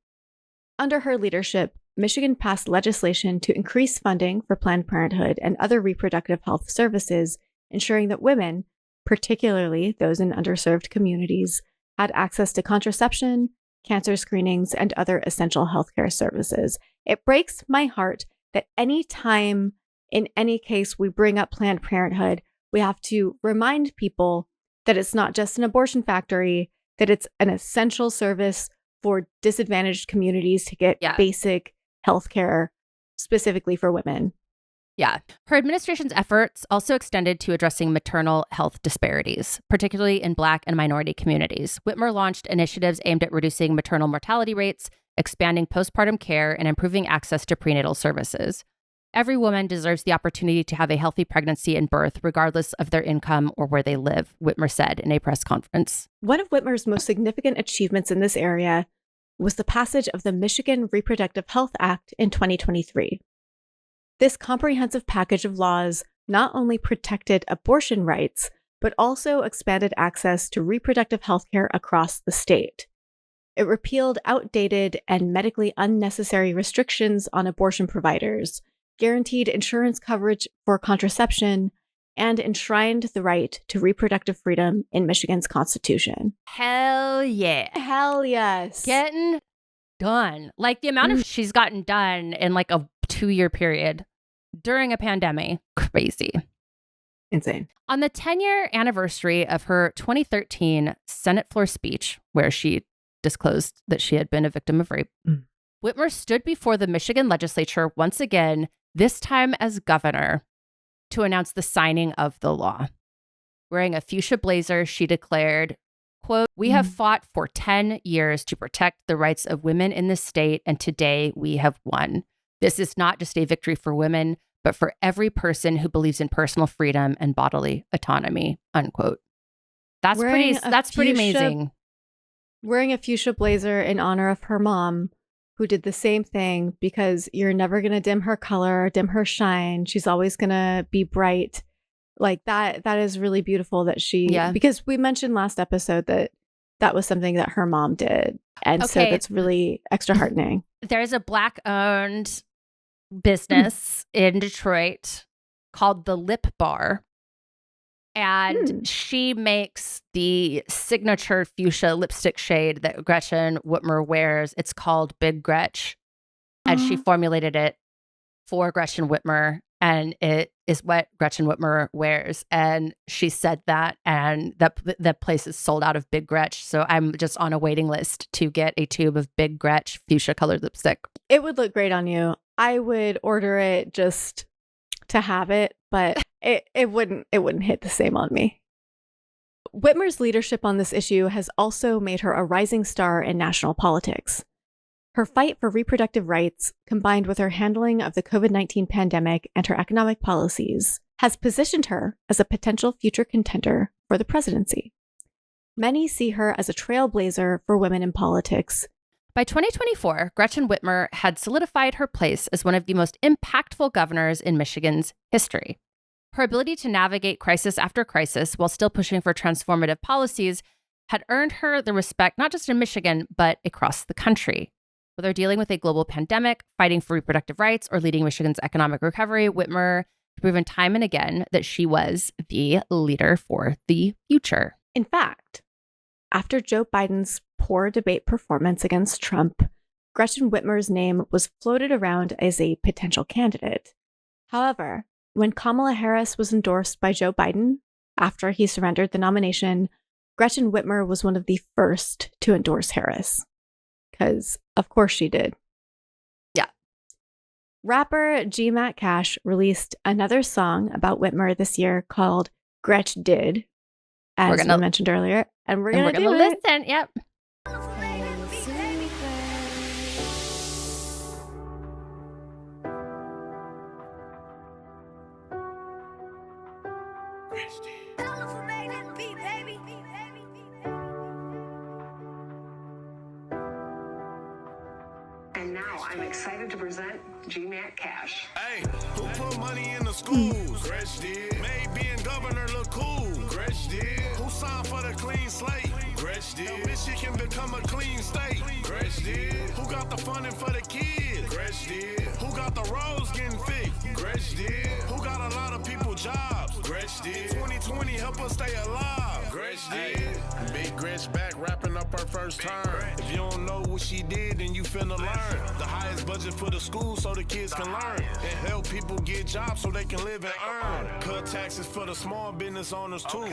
Under her leadership, Michigan passed legislation to increase funding for Planned Parenthood and other reproductive health services, ensuring that women, particularly those in underserved communities, had access to contraception, cancer screenings, and other essential healthcare services. It breaks my heart that any time, in any case, we bring up Planned Parenthood, we have to remind people that it's not just an abortion factory, that it's an essential service for disadvantaged communities to get basic healthcare specifically for women. Yeah. Her administration's efforts also extended to addressing maternal health disparities, particularly in Black and minority communities. Whitmer launched initiatives aimed at reducing maternal mortality rates, expanding postpartum care, and improving access to prenatal services. Every woman deserves the opportunity to have a healthy pregnancy and birth, regardless of their income or where they live, Whitmer said in a press conference. One of Whitmer's most significant achievements in this area was the passage of the Michigan Reproductive Health Act in 2023. This comprehensive package of laws not only protected abortion rights, but also expanded access to reproductive health care across the state. It repealed outdated and medically unnecessary restrictions on abortion providers, guaranteed insurance coverage for contraception, and enshrined the right to reproductive freedom in Michigan's constitution. Hell yeah. Hell yes. Getting done. Like the amount of she's gotten done in like a 2-year period during a pandemic. Crazy. Insane. On the 10-year anniversary of her 2013 Senate floor speech, where she disclosed that she had been a victim of rape, Whitmer stood before the Michigan legislature once again, this time as governor, to announce the signing of the law. Wearing a fuchsia blazer, she declared, quote, we have fought for 10 years to protect the rights of women in this state, and today we have won. This is not just a victory for women, but for every person who believes in personal freedom and bodily autonomy, unquote. That's pretty amazing. Wearing a fuchsia blazer in honor of her mom, who did the same thing, because you're never going to dim her color, dim her shine. She's always going to be bright. Like that is really beautiful that she, because we mentioned last episode that was something that her mom did. And so that's really extra heartening. There's a Black-owned business in Detroit called the Lip Bar. And she makes the signature fuchsia lipstick shade that Gretchen Whitmer wears. It's called Big Gretch. And she formulated it for Gretchen Whitmer. And it is what Gretchen Whitmer wears. And she said that. And that place is sold out of Big Gretch. So I'm just on a waiting list to get a tube of Big Gretch fuchsia colored lipstick. It would look great on you. I would order it just to have it, but it wouldn't hit the same on me. Whitmer's leadership on this issue has also made her a rising star in national politics. Her fight for reproductive rights, combined with her handling of the COVID-19 pandemic and her economic policies, has positioned her as a potential future contender for the presidency. Many see her as a trailblazer for women in politics. By 2024, Gretchen Whitmer had solidified her place as one of the most impactful governors in Michigan's history. Her ability to navigate crisis after crisis while still pushing for transformative policies had earned her the respect not just in Michigan, but across the country. Whether dealing with a global pandemic, fighting for reproductive rights, or leading Michigan's economic recovery, Whitmer has proven time and again that she was the leader for the future. In fact, after Joe Biden's poor debate performance against Trump, Gretchen Whitmer's name was floated around as a potential candidate. However, when Kamala Harris was endorsed by Joe Biden after he surrendered the nomination, Gretchen Whitmer was one of the first to endorse Harris. Because, of course, she did. Yeah. Rapper G. Matt Cash released another song about Whitmer this year called Gretch Did, as we mentioned earlier. And we're going to do it. Listen. Yep. And now I'm excited to present G-Matt Cash. Hey, who put money in the schools? Gretch did. Made being governor look cool. Gretch did. Who signed for the clean slate? Gretch did. Michigan become a clean state. Gretch did. Who got the funding for the kids? Gretch did. Who got the roads getting fixed? Gretch did. Who got a lot of people jobs? Gretch did. 2020 help us stay alive. Gretch did. Big Gretch back wrapping up her first term. If you don't know what she did, then you finna learn. The highest budget for the school so the kids can learn. And help people get jobs so they can live and earn. Cut taxes for the small business owners too.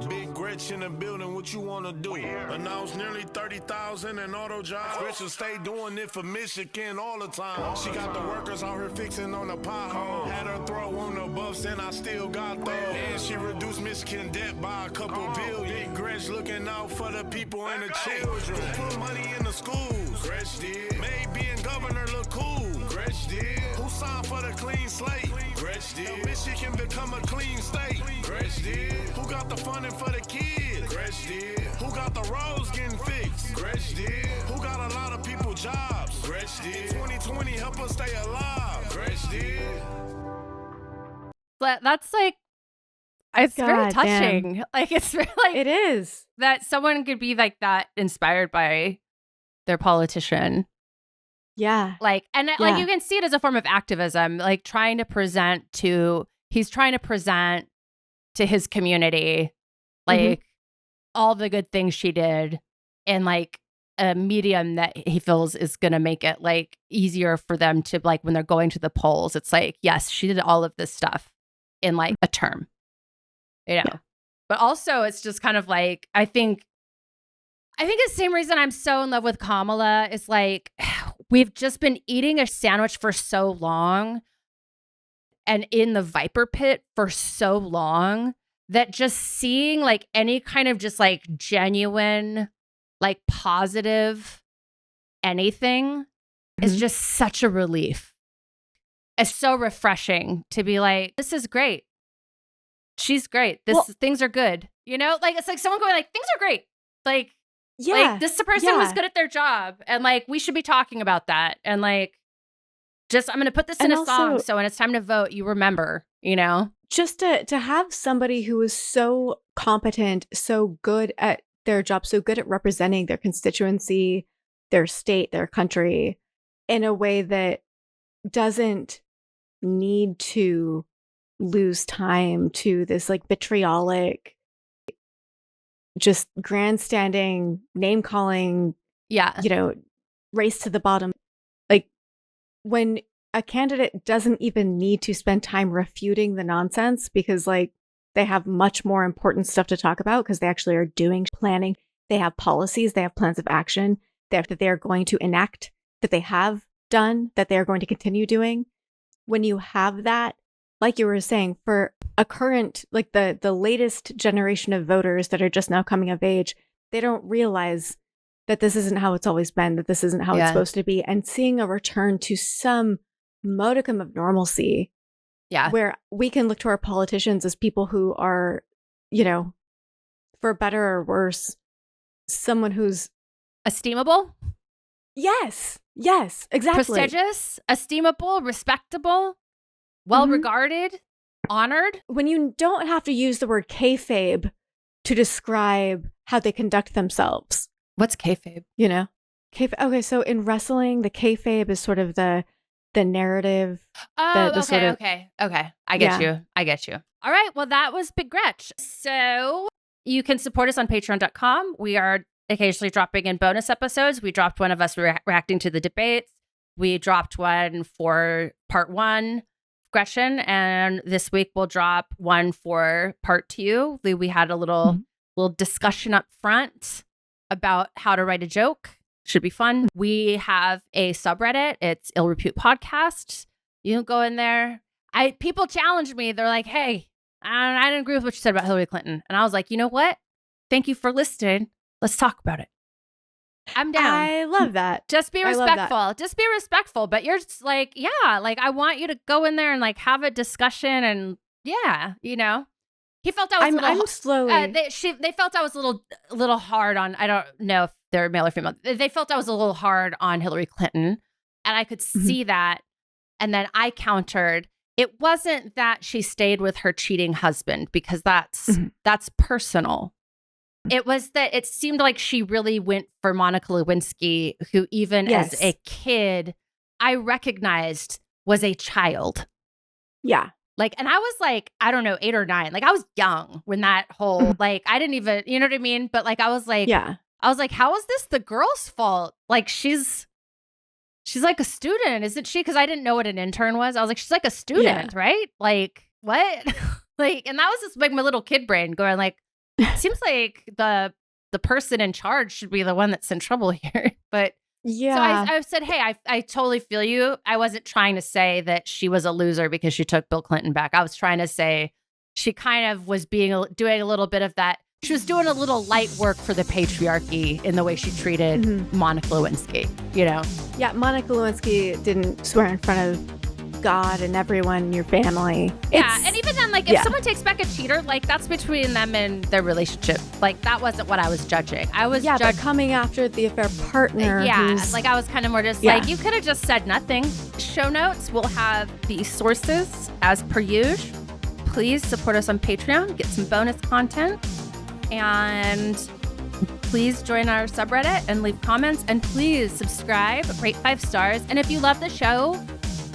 Big Gretch in the building, what you wanna do? Announce nearly 30,000 in auto jobs. Gretch will stay doing it for Michigan all the time. She got the workers out here fixing on the pothole. Had her throw on the buffs and I still got those. And she reduced Michigan debt by a couple billion. Big Gretch looking out for the people and the children. Put money in the schools. Gretch did. Made being governor look cool. Gretch did. Who signed for the clean slate? Gretch did. Michigan become a clean state. Gretch did. Who got the funding for the kids? Gretch did. Who got the roads getting fixed? Gretch did. Who got a lot of people jobs? Gretch did. 2020 help us stay alive. Gretch did. But that's like, it's very touching. Damn. Like, it's really like, it is that someone could be like that inspired by their politician. Yeah. Like, and like you can see it as a form of activism, like he's trying to present to his community, like all the good things she did in like a medium that he feels is going to make it like easier for them to like, when they're going to the polls, it's like, yes, she did all of this stuff in like a term, you know, but also it's just kind of like, I think the same reason I'm so in love with Kamala is like, we've just been eating a sandwich for so long and in the viper pit for so long that just seeing like any kind of just like genuine, like positive anything is just such a relief. It's so refreshing to be like, this is great. She's great. Things are good. You know, like it's like someone going like, things are great. Like, like this person was good at their job and like we should be talking about that. And like just I'm gonna put this in a song so when it's time to vote, you remember, you know? Just to have somebody who is so competent, so good at their job, so good at representing their constituency, their state, their country in a way that doesn't need to lose time to this like vitriolic, just grandstanding, name calling, you know, race to the bottom. Like when a candidate doesn't even need to spend time refuting the nonsense because like they have much more important stuff to talk about because they actually are doing planning. They have policies, they have plans of action that they are going to enact, that they have done, that they are going to continue doing. When you have that, like you were saying, for a current, like the latest generation of voters that are just now coming of age, they don't realize that this isn't how it's always been, that this isn't how it's supposed to be. And seeing a return to some modicum of normalcy, where we can look to our politicians as people who are, you know, for better or worse, someone who's esteemable. Yes, exactly. Prestigious, esteemable, respectable, well-regarded, honored. When you don't have to use the word kayfabe to describe how they conduct themselves. What's kayfabe? You know? Okay, so in wrestling, the kayfabe is sort of the narrative. Oh, okay. I get you. All right, well, that was Big Gretch. So you can support us on patreon.com. We are occasionally dropping in bonus episodes. We dropped one of us reacting to the debates. We dropped one for part 1, Gretchen, and this week we'll drop one for part 2. We had a little little discussion up front about how to write a joke. Should be fun. We have a subreddit. It's Ill Repute Podcast. You can go in there. People challenged me. They're like, hey, I didn't agree with what you said about Hillary Clinton. And I was like, you know what? Thank you for listening. Let's talk about it. I'm down. I love that. Just be respectful. Just be respectful. But you're just like, yeah, like I want you to go in there and like have a discussion and yeah, you know. He felt I was I'm slowly. They felt I was a little hard on. I don't know if they're male or female. They felt I was a little hard on Hillary Clinton, and I could see that. And then I countered. It wasn't that she stayed with her cheating husband because that's personal. It was that it seemed like she really went for Monica Lewinsky, who even as a kid, I recognized was a child. Yeah. Like, and I was like, I don't know, 8 or 9. Like, I was young when that whole, like, I didn't even, you know what I mean? But like, I was like, how is this the girl's fault? Like, she's like a student, isn't she? Because I didn't know what an intern was. I was like, she's like a student, right? Like, what? Like, and that was just like my little kid brain going like, seems like the person in charge should be the one that's in trouble here. But yeah. So I said, hey, I totally feel you. I wasn't trying to say that she was a loser because she took Bill Clinton back. I was trying to say she kind of was doing a little bit of that. She was doing a little light work for the patriarchy in the way she treated Monica Lewinsky, you know? Yeah, Monica Lewinsky didn't swear in front of God and everyone in your family. And even then, like, if someone takes back a cheater, like, that's between them and their relationship. Like, that wasn't what I was judging. I was but coming after the affair partner. Like, I was kind of more just like, you could have just said nothing. Show notes will have the sources as per usual. Please support us on Patreon, get some bonus content, and please join our subreddit and leave comments, and please subscribe, rate 5 stars. And if you love the show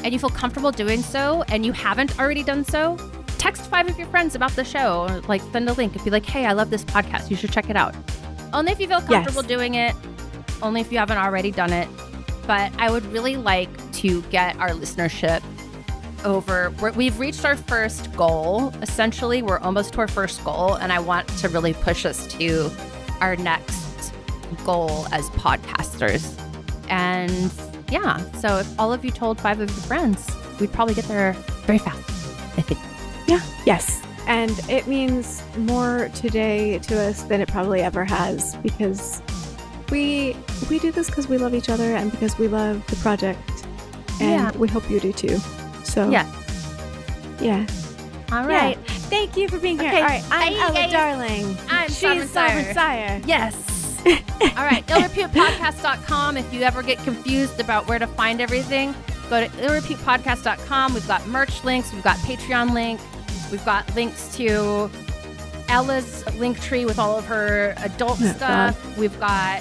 and you feel comfortable doing so and you haven't already done so, text 5 of your friends about the show, or like send a link and be like, hey, I love this podcast, you should check it out. Only if you feel comfortable doing it, only if you haven't already done it. But I would really like to get our listenership over. We've reached our first goal. Essentially, we're almost to our first goal, and I want to really push us to our next goal as podcasters. And yeah, so if all of you told 5 of your friends, we'd probably get there very fast, I think. Yeah. Yes. And it means more today to us than it probably ever has, because we do this because we love each other and because we love the project, and we hope you do too. So yeah. All right. Yeah. Thank you for being here. All right. I'm Ella Darling. She's Syre. Yes. All right. illreputepodcast.com. If you ever get confused about where to find everything, go to illreputepodcast.com. We've got merch links. We've got Patreon link. We've got links to Ella's link tree with all of her adult stuff. God. We've got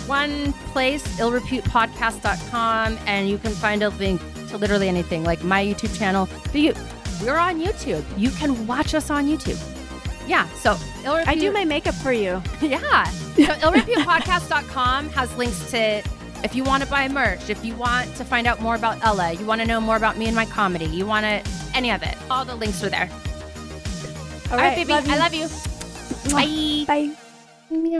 one place, illreputepodcast.com, and you can find a link to literally anything, like my YouTube channel. We're on YouTube. You can watch us on YouTube. Yeah, so I do my makeup for you. Yeah. So illreputepodcast.com has links to, if you want to buy merch, if you want to find out more about Ella, you want to know more about me and my comedy, you want to, any of it, all the links are there. All right, baby. I love you. Bye. Bye.